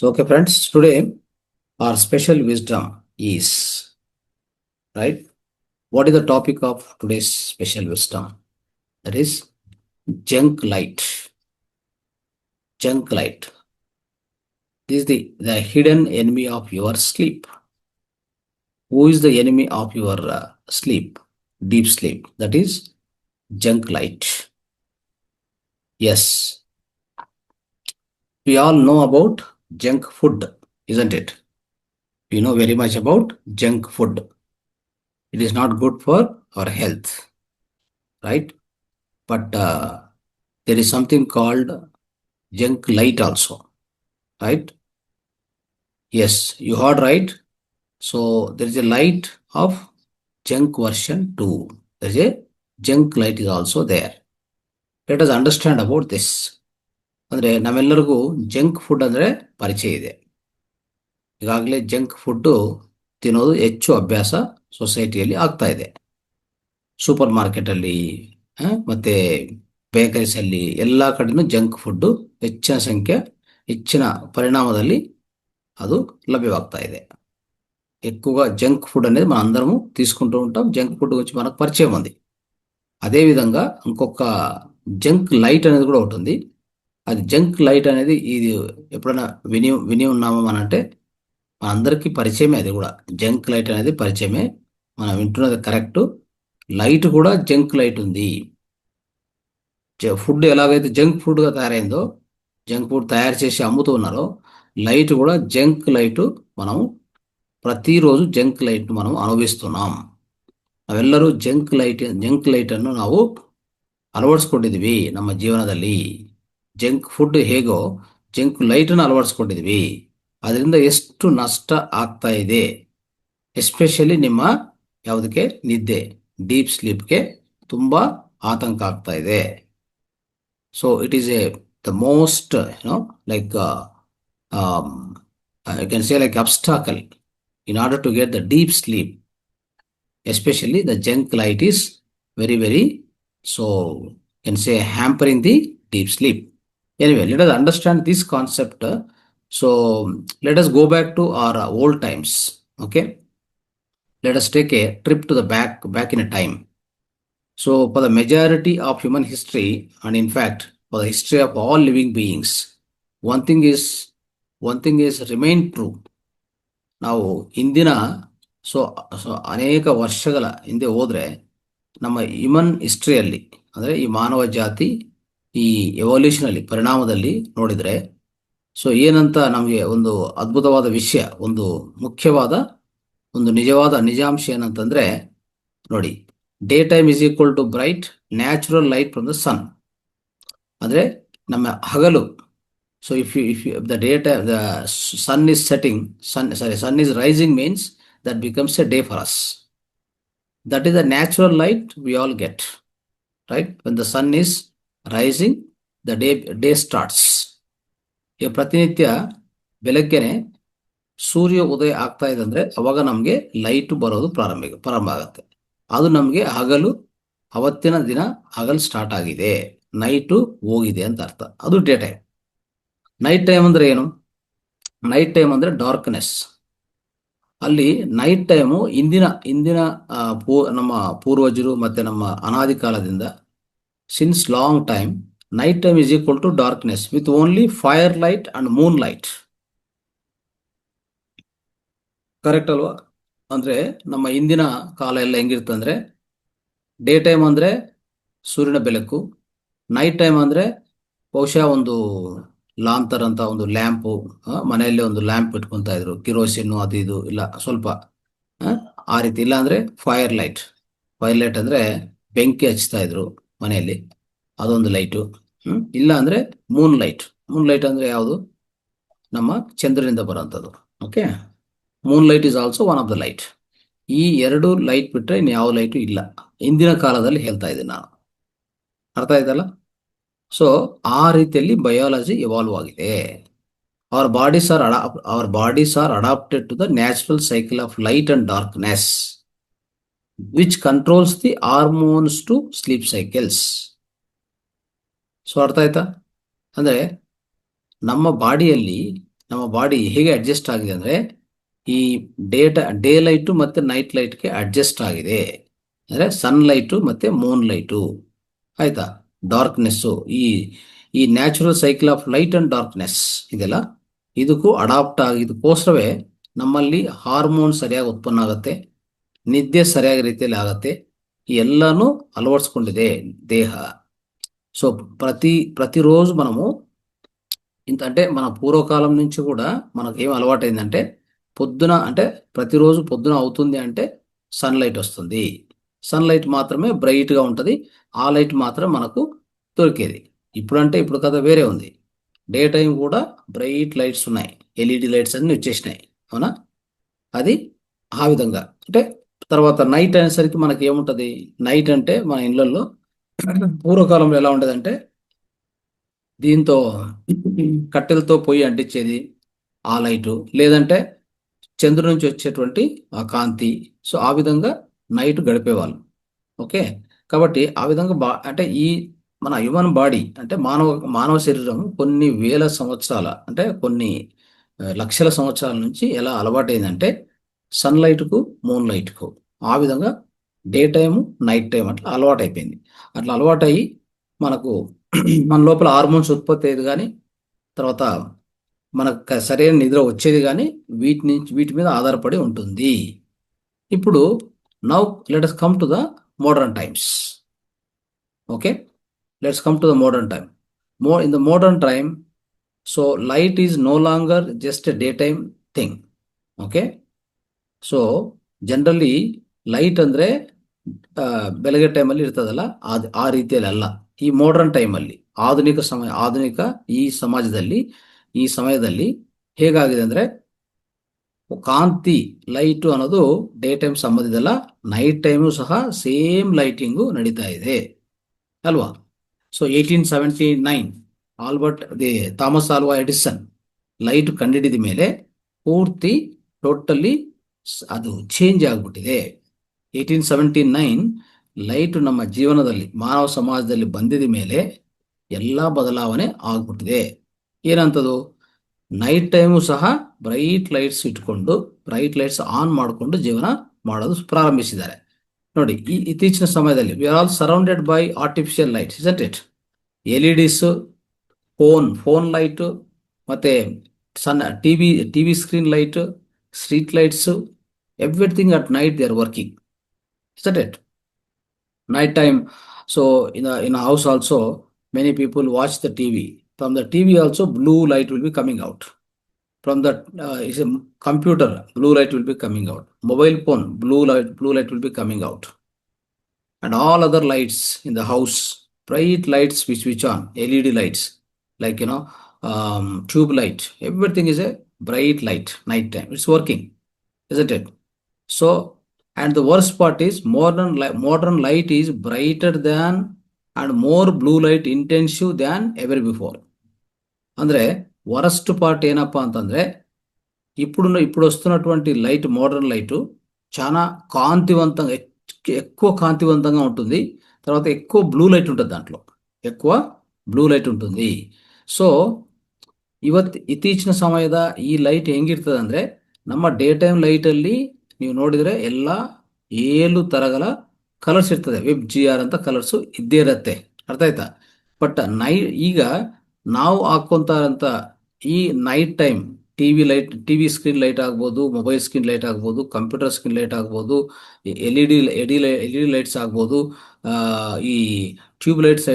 So, okay, friends, today our special wisdom is right. What is the topic of today's special wisdom? That is junk light. Junk light. This is the hidden enemy of your sleep. Who is the enemy of your sleep? Deep sleep. That is junk light. Yes, we all know about junk food, isn't it? We know very much about junk food. It is not good for our health, right? But there is something called junk light also, right? Yes, you heard right. So there is a light of junk version 2. There is a junk light is also there. Let us understand about this. ಅಂದ್ರೆ ನಮ್ಮೆಲ್ಲರಿಗೂ junk food ಅಂದ್ರೆ ಪರಿಚಯ ಇದೆ. ಈಗಾಗಲೇ junk food ತಿನ್ನೋದು ಹೆಚ್ಚು ಅಭ್ಯಾಸ ಸೊಸೈಟಿಯಲ್ಲಿ ಆಗ್ತಾ ಇದೆ. ಸೂಪರ್ ಮಾರ್ಕೆಟ್ ಅಲ್ಲಿ ಮತ್ತೆ ಬೇಕರೀಸ್ ಅಲ್ಲಿ ಎಲ್ಲಾ ಕಡೆನೂ ಜಂಕ್ ಫುಡ್ ಹೆಚ್ಚಿನ పరిణామದಲ್ಲಿ అది లభ్యమవుతా ಇದೆ. ఎక్కువగా జంక్ ఫుడ్ అనేది మనం అందరము తీసుకుంటూ ఉంటాం. జంక్ ఫుడ్ గురించి మనకు పరిచయం ఉంది. అదేవిధంగా ఇంకొక జంక్ లైట్ అనేది కూడా ఒకటి ఉంది. అది జంక్ లైట్ అనేది ఇది ఎప్పుడైనా విని విని ఉన్నామా మన అంటే మనందరికీ పరిచయమే. అది కూడా జంక్ లైట్ అనేది పరిచయమే. మనం వింటున్నది కరెక్ట్. లైట్ కూడా జంక్ లైట్ ఉంది. ఫుడ్ ఎలాగైతే జంక్ ఫుడ్గా తయారైందో, జంక్ ఫుడ్ తయారు చేసి అమ్ముతూ ఉన్నారో, లైట్ కూడా జంక్ లైట్ మనం ಪ್ರತಿರೋಜು ಜಂಕ್ ಲೈಟ್ మనం ಅನುಭವಿస్తున్నాం. ನಾವೆಲ್ಲರೂ ಜಂಕ್ ಲೈಟ್ ಅನ್ನು ನಾವು ಅಳವಡಿಸ್ಕೊಂಡಿದ್ವಿ ನಮ್ಮ ಜೀವನದಲ್ಲಿ. ಜಂಕ್ ಫುಡ್ ಹೇಗೋ ಜಂಕ್ ಲೈಟ್ ಅನ್ನು ಅಳವಡಿಸ್ಕೊಂಡಿದ್ವಿ. ಅದರಿಂದ ಎಷ್ಟು ನಷ್ಟ ಆಗ್ತಾ ಇದೆ, ಎಸ್ಪೆಷಲಿ ನಿಮ್ಮ ಯಾವುದಕ್ಕೆ ನಿದ್ದೆ, ಡೀಪ್ ಸ್ಲೀಪ್ಗೆ ತುಂಬಾ ಆತಂಕ ಆಗ್ತಾ ಇದೆ. So it is the most like I can say like obstacle in order to get the deep sleep. Especially the junk light is very so can say hampering the deep sleep. Anyway, let us understand this concept. So let us go back to our old times. Okay, let us take a trip to the back in a time. So for the majority of human history, and in fact for the history of all living beings, one thing is remained true. ನಾವು ಇಂದಿನ so ಅನೇಕ ವರ್ಷಗಳ ಹಿಂದೆ ಹೋದ್ರೆ ನಮ್ಮ human ಹಿಸ್ಟ್ರಿಯಲ್ಲಿ ಅಂದರೆ ಈ ಮಾನವ ಜಾತಿ ಈ ಎವಲ್ಯೂಷನ್ ಅಲ್ಲಿ ಪರಿಣಾಮದಲ್ಲಿ ನೋಡಿದ್ರೆ ಸೊ ಏನಂತ ನಮಗೆ ಒಂದು ಅದ್ಭುತವಾದ ವಿಷಯ, ಒಂದು ಮುಖ್ಯವಾದ ಒಂದು ನಿಜಾಂಶ ಏನಂತಂದ್ರೆ ನೋಡಿ, day time is equal to bright natural light from the sun. ಅಂದ್ರೆ ನಮ್ಮ ಹಗಲು. So if the daytime the sun is rising means that becomes a day for us. That is the natural light we all get, right? When the sun is rising, the day starts. ಈ ಪ್ರತಿನಿತ್ಯ ಬೆಳಗ್ಗೆನೆ ಸೂರ್ಯ ಉದಯ ಆಗ್ತಾ ಇದೆ ಅಂದ್ರೆ ಅವಾಗ ನಮಗೆ light ಬರೋದು ಪ್ರಾರಂಭ ಆಗುತ್ತೆ. ಅದು ನಮಗೆ ಹಗಲು, ಅವತ್ತಿನ ದಿನ ಹಗಲು ಸ್ಟಾರ್ಟ್ ಆಗಿದೆ, ನೈಟು ಹೋಗಿದೆ ಅಂತ ಅರ್ಥ. ಅದು ಡೇ ಟೈಮ್. ನೈಟ್ ಟೈಮ್ ಅಂದ್ರೆ ಏನು? ನೈಟ್ ಟೈಮ್ ಅಂದ್ರೆ ಡಾರ್ಕ್ನೆಸ್. ಅಲ್ಲಿ ನೈಟ್ ಟೈಮು ಇಂದಿನ ನಮ್ಮ ಪೂರ್ವಜರು ಮತ್ತೆ ನಮ್ಮ ಅನಾದಿ ಕಾಲದಿಂದ since long time night time is equal to darkness with only fire light and moon light. Correct ಅಲ್ವಾ? ಅಂದ್ರೆ ನಮ್ಮ ಇಂದಿನ ಕಾಲ ಎಲ್ಲ ಹೆಂಗಿರ್ತಂದ್ರೆ ಡೇ ಟೈಮ್ ಅಂದ್ರೆ ಸೂರ್ಯನ ಬೆಳಕು, ನೈಟ್ ಟೈಮ್ ಅಂದ್ರೆ ಬಹುಶಃ ಒಂದು ಲಾಂತರ್ ಅಂತ ಒಂದು ಲ್ಯಾಂಪು, ಮನೆಯಲ್ಲಿ ಒಂದು ಲ್ಯಾಂಪ್ ಇಟ್ಕೊಂತ ಇದ್ರು, ಕಿರೋಸಿನ್ ಅದು ಇದು ಇಲ್ಲ ಸ್ವಲ್ಪ ಆ ರೀತಿ. ಇಲ್ಲ ಅಂದ್ರೆ ಫೈರ್ ಲೈಟ್ ಅಂದ್ರೆ ಬೆಂಕಿ ಹಚ್ತಾ ಇದ್ರು ಮನೆಯಲ್ಲಿ, ಅದೊಂದು ಲೈಟು. ಇಲ್ಲ ಅಂದ್ರೆ ಮೂನ್ ಲೈಟ್ ಅಂದ್ರೆ ಯಾವುದು? ನಮ್ಮ ಚಂದ್ರನಿಂದ ಬರುವಂಥದ್ದು. Okay, Moon light is also one of the light. ಈ ಎರಡು ಲೈಟ್ ಬಿಟ್ರೆ ಇನ್ನು ಯಾವ ಲೈಟು ಇಲ್ಲ. ಇಂದಿನ ಕಾಲದಲ್ಲಿ ಹೇಳ್ತಾ ಇದ್ದೀನಿ ನಾನು. ಅರ್ಥ ಆಯ್ತಲ್ಲ? ಸೊ ಆ ರೀತಿಯಲ್ಲಿ ಬಯಾಲಜಿ ಇವಾಲ್ವ್ ಆಗಿದೆ. our bodies are adapted to the natural cycle of light and darkness, which controls the hormones to sleep cycles. So ಅರ್ಥ ಆಯ್ತಾ? ಅಂದ್ರೆ ನಮ್ಮ ಬಾಡಿಯಲ್ಲಿ ನಮ್ಮ ಬಾಡಿ ಹೇಗೆ ಅಡ್ಜಸ್ಟ್ ಆಗಿದೆ ಅಂದರೆ ಈ ಡೇ ಲೈಟು ಮತ್ತು ನೈಟ್ ಲೈಟ್ಗೆ ಅಡ್ಜಸ್ಟ್ ಆಗಿದೆ. ಅಂದರೆ ಸನ್ಲೈಟು ಮತ್ತು ಮೂನ್ ಲೈಟು, ಆಯಿತಾ, ಡಾರ್ಕ್ನೆಸ್ಸು, ಈ natural cycle of light and darkness ಇದೆಲ್ಲ ಇದಕ್ಕೂ ಅಡಾಪ್ಟ್ ಆಗಿದ್ದಕ್ಕೋಸ್ಕರವೇ ನಮ್ಮಲ್ಲಿ ಹಾರ್ಮೋನ್ ಸರಿಯಾಗಿ ಉತ್ಪನ್ನ ಆಗುತ್ತೆ, ನಿದ್ದೆ ಸರಿಯಾದ ರೀತಿಯಲ್ಲಿ ಆಗುತ್ತೆ, ಎಲ್ಲನೂ ಅಳವಡಿಸ್ಕೊಂಡಿದೆ దేహ. సో ప్రతిరోజు మనము అంటే మన పూర్వకాలం నుంచి కూడా మనకు ఏం అలవాటైందంటే పొద్దున అంటే ప్రతిరోజు పొద్దున అవుతుంది అంటే సన్లైట్ వస్తుంది. సన్లైట్ మాత్రమే బ్రైట్గా ఉంటుంది, ఆ లైట్ మాత్రం మనకు దొరికేది. ఇప్పుడు కథ వేరే ఉంది. డే టైం కూడా బ్రైట్ లైట్స్ ఉన్నాయి, ఎల్ఈడి లైట్స్ అన్నీ వచ్చేసినాయి, అవునా. అది ఆ విధంగా. అంటే తర్వాత నైట్ అనేసరికి మనకి ఏముంటుంది, నైట్ అంటే మన ఇళ్ళల్లో పూర్వకాలంలో ఎలా ఉండేదంటే దీంతో కట్టెలతో పొయ్యి అంటించేది ఆ లైటు, లేదంటే చంద్రుడి నుంచి వచ్చేటువంటి ఆ కాంతి. సో ఆ విధంగా నైట్ గడిపేవాళ్ళు. ఓకే, కాబట్టి ఆ విధంగా అంటే ఈ మన హ్యూమన్ బాడీ అంటే మానవ శరీరం కొన్ని వేల సంవత్సరాల అంటే కొన్ని లక్షల సంవత్సరాల నుంచి ఎలా అలవాటైందంటే సన్లైట్కు మూన్ లైట్కు ఆ విధంగా డే టైము నైట్ టైం అట్లా అలవాటైపోయింది. అట్లా అలవాటయ్యి మనకు మన లోపల హార్మోన్స్ ఉత్పత్తి అయ్యేది కానీ తర్వాత మనకు సరైన నిద్ర వచ్చేది కానీ వీటి మీద ఆధారపడి ఉంటుంది. ఇప్పుడు now let us come to the modern times. Okay, let's come to the modern time. In the modern time, so light is no longer just a daytime thing. Okay, so generally light ಅಂದ್ರೆ ಬೆಳಗ್ಗೆ ಟೈಮಲ್ಲಿ ಇರ್ತದಲ್ಲ ಆ ರೀತಿಯಲ್ಲಿ ಅಲ್ಲ. ಈ modern ಟೈಮಲ್ಲಿ ಆಧುನಿಕ ಈ ಸಮಯದಲ್ಲಿ ಹೇಗಾಗಿದೆ ಅಂದ್ರೆ ಕಾಂತಿ ಲೈಟು ಅನ್ನೋದು ಡೇ ಟೈಮ್ ಸಂಬಂಧಿದಲ್ಲ, ನೈಟ್ ಟೈಮು ಸಹ ಸೇಮ್ ಲೈಟಿಂಗು ನಡೀತಾ ಇದೆ ಅಲ್ವಾ. So 1879 Thomas Alva Edison light ಕಂಡಿಡಿದ ಮೇಲೆ ಪೂರ್ತಿ ಟೋಟಲಿ ಅದು ಚೇಂಜ್ ಆಗಿಬಿಟ್ಟಿದೆ. 1879 ಲೈಟ್ ನಮ್ಮ ಜೀವನದಲ್ಲಿ ಮಾನವ ಸಮಾಜದಲ್ಲಿ ಬಂದಿದ ಮೇಲೆ ಎಲ್ಲ ಬದಲಾವಣೆ ಆಗ್ಬಿಟ್ಟಿದೆ. ಏನಂತದು, ನೈಟ್ ಟೈಮು ಸಹ ಬ್ರೈಟ್ ಲೈಟ್ಸ್ ಇಟ್ಕೊಂಡು ಬ್ರೈಟ್ ಲೈಟ್ಸ್ ಆನ್ ಮಾಡಿಕೊಂಡು ಜೀವನ ಮಾಡೋದು ಪ್ರಾರಂಭಿಸಿದ್ದಾರೆ. ನೋಡಿ, ಈ ಇತ್ತೀಚಿನ ಸಮಯದಲ್ಲಿ we are all surrounded by artificial lights, isn't it. LEDs, phone light, ಮತ್ತೆ ಸಣ್ಣ TV screen light, street lights, everything at night they are working, isn't it? Night time. So in a house also many people watch the TV. From the TV also blue light will be coming out. From the is a computer, blue light will be coming out. Mobile phone, blue light will be coming out. And all other lights in the house, bright lights which switch on, LED lights, like tube light. Everything is a bright light. Night time it's working, isn't it? So, and the worst part is modern light is brighter than and more blue light intensive than ever before. ಅಂದ್ರೆ worst part ಏನಪ್ಪಾ ಅಂತಂದ್ರೆ ఇప్పుడు వస్తున్నటువంటి light, modern light చాలా కాంతివంతంగా, ఎక్కువ కాంతివంతంగా ఉంటుంది. తర్వాత ఎక్కువ బ్లూ లైట్ ఉంటుంది, దాంట్లో ఎక్కువ ಬ್ಲೂ ಲೈಟ್ ఉంటుంది. ಸೊ ಇತ್ತೀಚಿನ ಸಮಯದ ಈ ಲೈಟ್ ಹೆಂಗಿರ್ತದೆ ಅಂದ್ರೆ ನಮ್ಮ ಡೇ ಟೈಮ್ ಲೈಟಲ್ಲಿ ನೀವು ನೋಡಿದರೆ ಎಲ್ಲ 7 ತರಗಳ ಕಲರ್ಸ್ ಇರ್ತದೆ. WebGR ಅಂತ ಕಲರ್ಸು ಇದ್ದೇ ಇರತ್ತೆ, ಅರ್ಥ ಆಯ್ತಾ. ಬಟ್ ಈಗ ನಾವು ಹಾಕೊಂತಾರಂತ ಈ night time TV screen light ಆಗ್ಬೋದು, ಮೊಬೈಲ್ ಸ್ಕ್ರೀನ್ ಲೈಟ್ ಆಗ್ಬೋದು, ಕಂಪ್ಯೂಟರ್ ಸ್ಕ್ರೀನ್ ಲೈಟ್ ಆಗ್ಬೋದು, ಎಲ್ ಇ ಡಿ ಲೈಟ್ಸ್ ಆಗ್ಬೋದು, ಈ ಟ್ಯೂಬ್ ಲೈಟ್ಸ್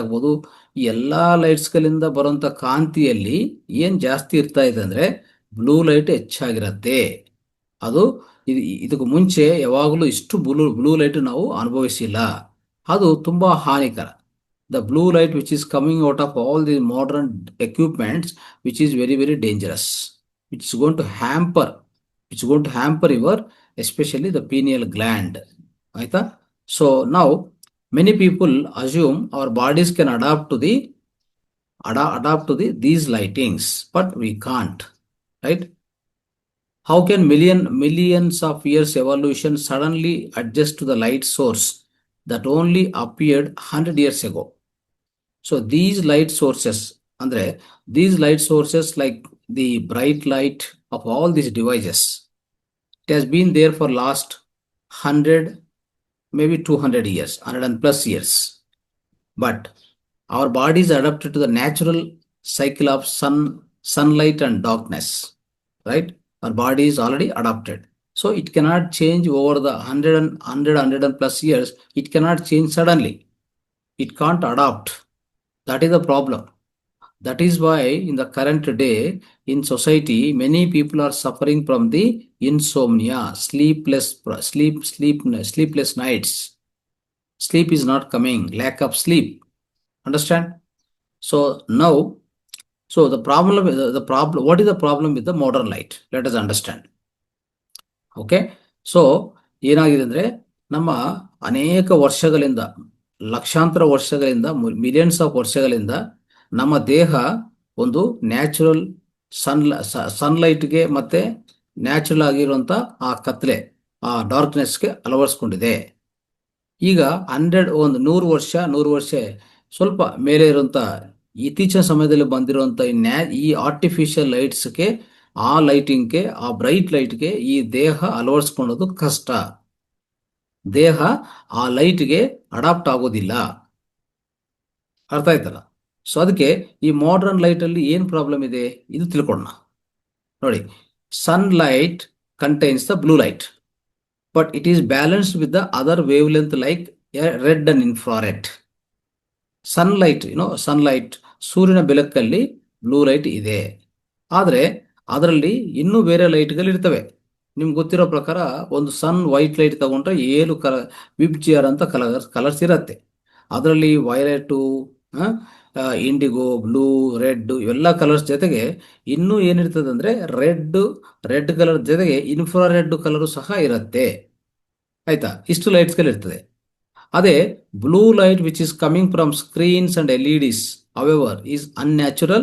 ಆಗ್ಬೋದು, ಈ ಎಲ್ಲ ಲೈಟ್ಸ್ಗಳಿಂದ ಬರುವಂಥ ಕಾಂತಿಯಲ್ಲಿ ಏನು ಜಾಸ್ತಿ ಇರ್ತಾ ಇದೆ ಅಂದರೆ ಬ್ಲೂ ಲೈಟ್ ಹೆಚ್ಚಾಗಿರತ್ತೆ. ಅದು ಇದಕ್ಕೆ ಮುಂಚೆ ಯಾವಾಗಲೂ ಇಷ್ಟು ಬ್ಲೂ ಲೈಟ್ ನಾವು ಅನುಭವಿಸಿಲ್ಲ. ಅದು ತುಂಬ ಹಾನಿಕರ. The blue light which is coming out of all the modern equipments, which is very, very dangerous, which is going to hamper your, especially the pineal gland. Right? So now many people assume our bodies can adapt to these lightings, but we can't. Right? How can millions of years evolution suddenly adjust to the light source that only appeared 100 years ago? So these light sources like the bright light of all these devices. It has been there for last 100, maybe 200 years, 100 and plus years. But our body is adapted to the natural cycle of sunlight and darkness, right? Our body is already adapted. So it cannot change over the 100 and plus years. It cannot change suddenly. It can't adapt. That is the problem. That is why in the current day in society, many people are suffering from the insomnia, sleepless nights. Sleep is not coming, lack of sleep. Understand? So now, so the problem, what is the problem with the modern light? Let us understand. Okay, so ಏನಾಗಿದೆ ಅಂದರೆ ನಮ್ಮ ಅನೇಕ ವರ್ಷಗಳಿಂದ, ಲಕ್ಷಾಂತರ ವರ್ಷಗಳಿಂದ, millions of ವರ್ಷಗಳಿಂದ ನಮ್ಮ ದೇಹ ಒಂದು ನ್ಯಾಚುರಲ್ ಸನ್ಲೈಟ್ಗೆ ಮತ್ತೆ ನ್ಯಾಚುರಲ್ ಆಗಿರುವಂಥ ಆ ಕತ್ಲೆ, ಆ ಡಾರ್ಕ್ನೆಸ್ಗೆ ಅಳವಡಿಸ್ಕೊಂಡಿದೆ. ಈಗ 100 ವರ್ಷ ಸ್ವಲ್ಪ ಮೇಲೆ ಇರುವಂಥ ಇತ್ತೀಚಿನ ಸಮಯದಲ್ಲಿ ಬಂದಿರುವಂಥ ಈ ಆರ್ಟಿಫಿಷಿಯಲ್ ಲೈಟ್ಸ್ಗೆ, ಆ ಲೈಟಿಂಗ್ಗೆ, ಆ ಬ್ರೈಟ್ ಲೈಟ್ಗೆ ಈ ದೇಹ ಅಳವಡಿಸ್ಕೊಳ್ಳೋದು ಕಷ್ಟ. ದೇಹ ಆ ಲೈಟ್ಗೆ ಅಡಾಪ್ಟ್ ಆಗೋದಿಲ್ಲ. ಅರ್ಥ ಆಯ್ತಲ್ಲ? ಸೊ ಅದಕ್ಕೆ ಈ ಮಾಡರ್ನ್ ಲೈಟಲ್ಲಿ ಏನು ಪ್ರಾಬ್ಲಮ್ ಇದೆ ಇದು ತಿಳ್ಕೊಳ್ಳೋಣ. ನೋಡಿ, sunlight contains the blue light, but it is balanced with the other wave length like red and infrared. Sunlight ಸೂರ್ಯನ ಬೆಳಕಲ್ಲಿ ಬ್ಲೂ ಲೈಟ್ ಇದೆ. ಆದರೆ ಅದರಲ್ಲಿ ಇನ್ನೂ ಬೇರೆ ಲೈಟ್ಗಳು ಇರ್ತವೆ. ನಿಮ್ಗೆ ಗೊತ್ತಿರೋ ಪ್ರಕಾರ ಒಂದು ವೈಟ್ ಲೈಟ್ ತಗೊಂಡ್ರೆ 7 ವಿಬ್ಜಿಆರ್ ಅಂತ ಕಲರ್ಸ್ ಇರುತ್ತೆ. ಅದರಲ್ಲಿ ವೈಲೆಟು, ಇಂಡಿಗೋ, ಬ್ಲೂ, ರೆಡ್ ಇವೆಲ್ಲ ಕಲರ್ಸ್ ಜೊತೆಗೆ ಇನ್ನೂ ಏನಿರ್ತದೆ ಅಂದರೆ ರೆಡ್ ಕಲರ್ ಜೊತೆಗೆ ಇನ್ಫ್ರಾರೆಡ್ ಕಲರು ಸಹ ಇರುತ್ತೆ. ಆಯ್ತಾ? ಇಷ್ಟು ಲೈಟ್ಸ್ಗಳಿರ್ತದೆ. ಅದೇ blue light which is coming from screens and LEDs, however, is unnatural.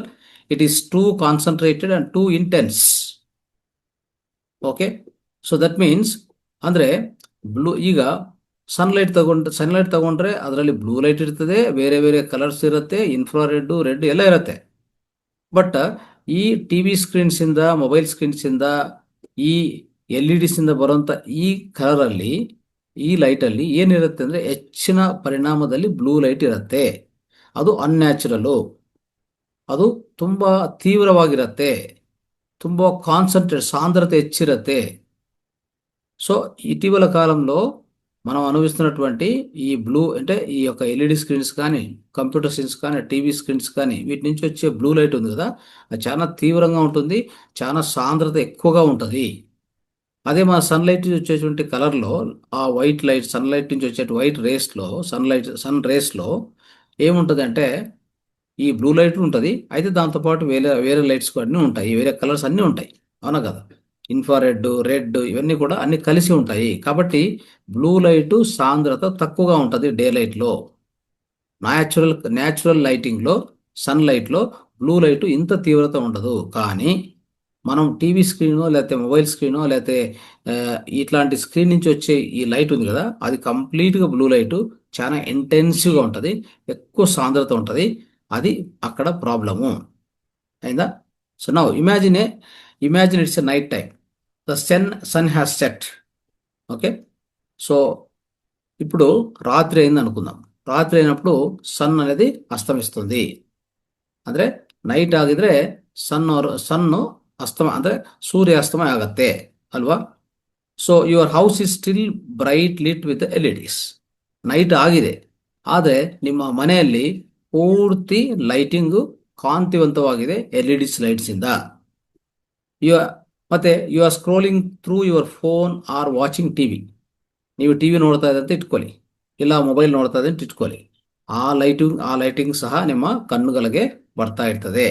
It is too concentrated and too intense. Okay, so that means ಅಂದ್ರೆ ಈಗ ಸನ್ಲೈಟ್ ತಗೊಂಡ್ರೆ ಅದರಲ್ಲಿ ಬ್ಲೂ ಲೈಟ್ ಇರ್ತದೆ, ಬೇರೆ ಬೇರೆ ಕಲರ್ಸ್ ಇರುತ್ತೆ, ಇನ್ಫ್ರಾರೆಡ್, ರೆಡ್ ಎಲ್ಲ ಇರುತ್ತೆ. ಬಟ್ ಈ TV ಸ್ಕ್ರೀನ್ಸಿಂದ, ಮೊಬೈಲ್ ಸ್ಕ್ರೀನ್ಸಿಂದ, ಈ LEDs ಇಂದ ಬರುವಂಥ ಈ ಕಲರಲ್ಲಿ, ಈ ಲೈಟಲ್ಲಿ ಏನಿರುತ್ತೆ ಅಂದರೆ ಹೆಚ್ಚಿನ ಪರಿಣಾಮದಲ್ಲಿ ಬ್ಲೂ ಲೈಟ್ ಇರುತ್ತೆ. ಅದು ಅನ್ಯಾಚುರಲು, ಅದು ತುಂಬ ತೀವ್ರವಾಗಿರುತ್ತೆ, ತುಂಬ సాంద్రత ಹೆಚ್ಚಿರುತ್ತೆ. సో ఇటీవల కాలంలో మనం అనుభవిస్తున్నటువంటి ఈ బ్లూ అంటే ఈ యొక్క LED స్క్రీన్స్ కానీ, కంప్యూటర్ స్క్రీన్స్ కానీ, TV స్క్రీన్స్ కానీ, వీటి నుంచి వచ్చే బ్లూ లైట్ ఉంది కదా, అది చాలా తీవ్రంగా ఉంటుంది, చాలా సాంద్రత ఎక్కువగా ఉంటుంది. అదే మన సన్లైట్ నుంచి వచ్చేటువంటి కలర్లో, ఆ వైట్ లైట్, సన్లైట్ నుంచి వచ్చే వైట్ రేస్లో, సన్ రేస్లో ఏముంటుంది అంటే ఈ బ్లూ లైట్ ఉంటుంది. అయితే దాంతోపాటు వేరే లైట్స్ అన్నీ ఉంటాయి, వేరే కలర్స్ అన్నీ ఉంటాయి. అవునా కదా? ఇన్ఫ్రారెడ్, రెడ్ ఇవన్నీ కూడా అన్ని కలిసి ఉంటాయి. కాబట్టి బ్లూ లైట్ సాంద్రత తక్కువగా ఉంటుంది డే లైట్లో. న్యాచురల్ లైటింగ్లో, సన్లైట్లో బ్లూ లైట్ ఇంత తీవ్రత ఉండదు. కానీ మనం TV స్క్రీనో లేకపోతే మొబైల్ స్క్రీనో లేకపోతే ఇట్లాంటి స్క్రీన్ నుంచి వచ్చే ఈ లైట్ ఉంది కదా, అది కంప్లీట్గా బ్లూ లైట్, చాలా ఇంటెన్సివ్గా ఉంటుంది, ఎక్కువ సాంద్రత ఉంటుంది. అది అక్కడ ప్రాబ్లము. అయిందా? So now imagine it's a night time. The sun has set. Okay, so ఇప్పుడు రాత్రి అయింది అనుకుందాం. రాత్రి అయినప్పుడు సన్ అనేది అస్తమిస్తుంది. ಅಂದರೆ ನೈಟ್ ಆಗಿದ್ರೆ ಸನ್ನು ಅಂದರೆ ಸೂರ್ಯಾಸ್ತಮ ಆಗತ್ತೆ ಅಲ್ವಾ? So your house is still bright lit with LEDs. Night ಆಗಿದೆ, ಆದರೆ ನಿಮ್ಮ ಮನೆಯಲ್ಲಿ ಪೂರ್ತಿ ಲೈಟಿಂಗು ಕಾಂತಿವಂತವಾಗಿದೆ LEDs ಲೈಟ್ಸಿಂದ. ಮತ್ತೆ you are scrolling through your phone or watching TV. ನೀವು TV ನೋಡ್ತಾ ಇದ್ದಂತ ಅಂತ ಇಟ್ಕೊಳ್ಳಿ, ಇಲ್ಲ ಮೊಬೈಲ್ ನೋಡ್ತಾ ಇದ್ದಂತ ಇಟ್ಕೊಳ್ಳಿ. ಆ ಲೈಟಿಂಗ್ ಸಹ ನಿಮ್ಮ ಕಣ್ಣುಗಳಿಗೆ ಬರ್ತಾ ಇರ್ತದೆ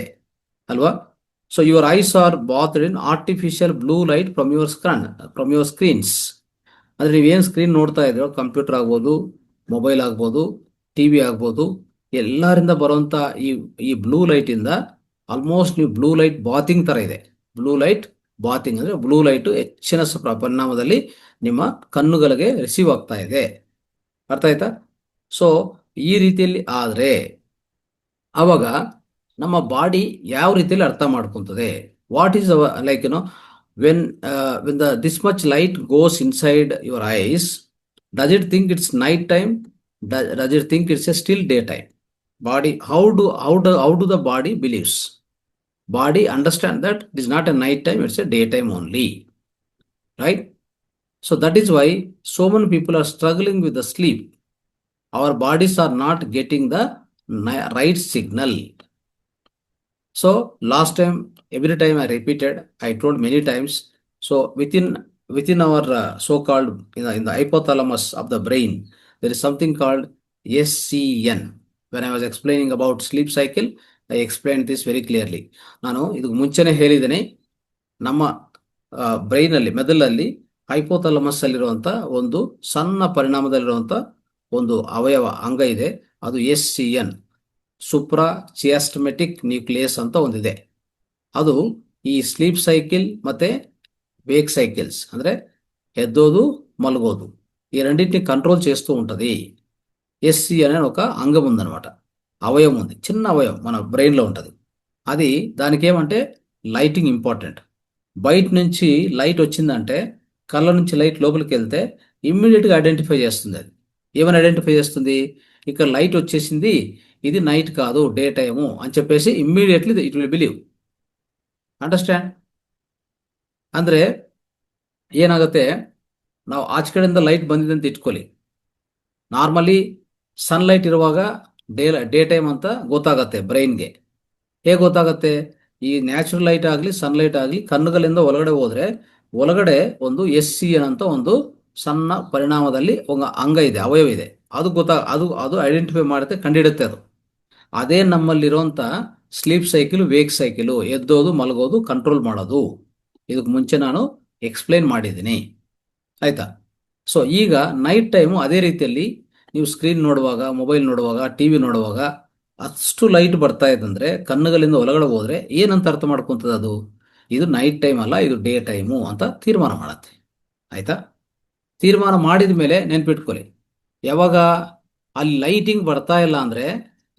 ಅಲ್ವಾ? So your eyes are bathed in artificial blue light from your screens. ಅಂದರೆ ನೀವೇನು ಸ್ಕ್ರೀನ್ ನೋಡ್ತಾ ಇದ್ದೀರೋ, ಕಂಪ್ಯೂಟರ್ ಆಗ್ಬೋದು, ಮೊಬೈಲ್ ಆಗ್ಬೋದು, TV ಆಗ್ಬೋದು, ಎಲ್ಲರಿಂದ ಬರುವಂಥ ಈ ಬ್ಲೂ ಲೈಟಿಂದ ಆಲ್ಮೋಸ್ಟ್ ನೀವು ಬ್ಲೂ ಲೈಟ್ ಬಾತಿಂಗ್ ಥರ ಇದೆ. ಬ್ಲೂ ಲೈಟ್ ಬಾತಿಂಗ್ ಅಂದರೆ ಬ್ಲೂ ಲೈಟು ಹೆಚ್ಚಿನ ಪರಿಣಾಮದಲ್ಲಿ ನಿಮ್ಮ ಕಣ್ಣುಗಳಿಗೆ ರಿಸೀವ್ ಆಗ್ತಾ ಇದೆ. ಅರ್ಥ ಆಯ್ತಾ? ಸೊ ಈ ರೀತಿಯಲ್ಲಿ ಆದರೆ ಆವಾಗ ನಮ್ಮ ಬಾಡಿ ಯಾವ ರೀತಿಯಲ್ಲಿ ಅರ್ಥ ಮಾಡ್ಕೊತದೆ? What is our, like, when the this much light goes inside your eyes, does it think it's night time? Does it think it's a still daytime? Body, how do the body believes? Body understand that it is not a night time, it's a daytime only, right? So that is why so many people are struggling with the sleep. Our bodies are not getting the right signal. So last time, every time I repeated, I told many times. So within our so-called, in the hypothalamus of the brain, there is something called SCN. When I was explaining about sleep cycle, I explained this very clearly. ನಾನು ಇದಕ್ಕೆ ಮುಂಚೆನೆ ಹೇಳಿದ್ದೇನೆ, ನಮ್ಮ ಬ್ರೈನಲ್ಲಿ, ಮೆದುಳಲ್ಲಿ hypothalamus ಅಲ್ಲಿರುವಂಥ ಒಂದು ಸಣ್ಣ ಪರಿಣಾಮದಲ್ಲಿರುವಂಥ ಒಂದು ಅವಯವ ಅಂಗ ಇದೆ, ಅದು SCN, ಸುಪ್ರಾ ಚಿಯಾಸ್ಟಮೆಟಿಕ್ ನ್ಯೂಕ್ಲಿಯಸ್ ಅಂತ ಒಂದಿದೆ. ಅದು ಈ ಸ್ಲೀಪ್ ಸೈಕಲ್ ಮತ್ತೆ వేక్ సైకిల్స్ ಅಂದರೆ ఎద్దోదు మలగోదు ఈ రెండింటిని కంట్రోల్ చేస్తూ ఉంటుంది. ఎస్సి అనే ఒక అంగం ఉందన్నమాట, అవయవం ఉంది, చిన్న అవయవం మన బ్రెయిన్లో ఉంటుంది. అది దానికి ఏమంటే లైటింగ్ ఇంపార్టెంట్. బయట నుంచి లైట్ వచ్చిందంటే, కళ్ళ నుంచి లైట్ లోపలికి వెళ్తే ఇమ్మీడియట్గా ఐడెంటిఫై చేస్తుంది. అది ఏమని ఐడెంటిఫై చేస్తుంది? ఇక్కడ లైట్ వచ్చేసింది, ఇది నైట్ కాదు డే టైము అని చెప్పేసి immediately it will believe. Understand? ಅಂದರೆ ಏನಾಗುತ್ತೆ, ನಾವು ಆಚೆ ಕಡೆಯಿಂದ ಲೈಟ್ ಬಂದಿದೆ ಅಂತ ಇಟ್ಕೊಳ್ಳಿ. ನಾರ್ಮಲಿ ಸನ್ಲೈಟ್ ಇರುವಾಗ ಡೇ ಟೈಮ್ ಅಂತ ಗೊತ್ತಾಗತ್ತೆ ಬ್ರೈನ್ಗೆ. ಹೇಗೆ ಗೊತ್ತಾಗತ್ತೆ? ಈ ನ್ಯಾಚುರಲ್ ಲೈಟ್ ಆಗಲಿ ಸನ್ಲೈಟ್ ಆಗಲಿ ಕಣ್ಣುಗಳಿಂದ ಒಳಗಡೆ ಹೋದ್ರೆ, ಒಳಗಡೆ ಒಂದು SCN ಅಂತ ಒಂದು ಸಣ್ಣ ಪರಿಣಾಮದಲ್ಲಿ ಒಂದು ಅಂಗ ಇದೆ, ಅವಯವ ಇದೆ. ಅದು ಅದು ಐಡೆಂಟಿಫೈ ಮಾಡುತ್ತೆ, ಕಂಡಿಡುತ್ತೆ. ಅದೇ ನಮ್ಮಲ್ಲಿರುವಂಥ ಸ್ಲೀಪ್ ಸೈಕಲ್, ವೇಕ್ ಸೈಕಲ್, ಎದ್ದೋದು ಮಲಗೋದು ಕಂಟ್ರೋಲ್ ಮಾಡೋದು. ಇದಕ್ಕೆ ಮುಂಚೆ ನಾನು ಎಕ್ಸ್ಪ್ಲೈನ್ ಮಾಡಿದ್ದೀನಿ, ಆಯ್ತಾ? ಸೊ ಈಗ ನೈಟ್ ಟೈಮು ಅದೇ ರೀತಿಯಲ್ಲಿ ನೀವು ಸ್ಕ್ರೀನ್ ನೋಡುವಾಗ, ಮೊಬೈಲ್ ನೋಡುವಾಗ, TV ನೋಡುವಾಗ ಅಷ್ಟು ಲೈಟ್ ಬರ್ತಾ ಇದ್ದಂದ್ರೆ ಕಣ್ಣುಗಳಿಂದ ಒಳಗಡೆ ಹೋದ್ರೆ ಏನಂತ ಅರ್ಥ ಮಾಡ್ಕೊಂತದ? ಅದು ಇದು ನೈಟ್ ಟೈಮ್ ಅಲ್ಲ, ಇದು ಡೇ ಟೈಮು ಅಂತ ತೀರ್ಮಾನ ಮಾಡತ್ತೆ, ಆಯ್ತಾ? ತೀರ್ಮಾನ ಮಾಡಿದ ಮೇಲೆ ನೆನ್ಪಿಟ್ಕೊಳ್ಳಿ, ಯಾವಾಗ ಅಲ್ಲಿ ಲೈಟಿಂಗ್ ಬರ್ತಾ ಇಲ್ಲ ಅಂದರೆ,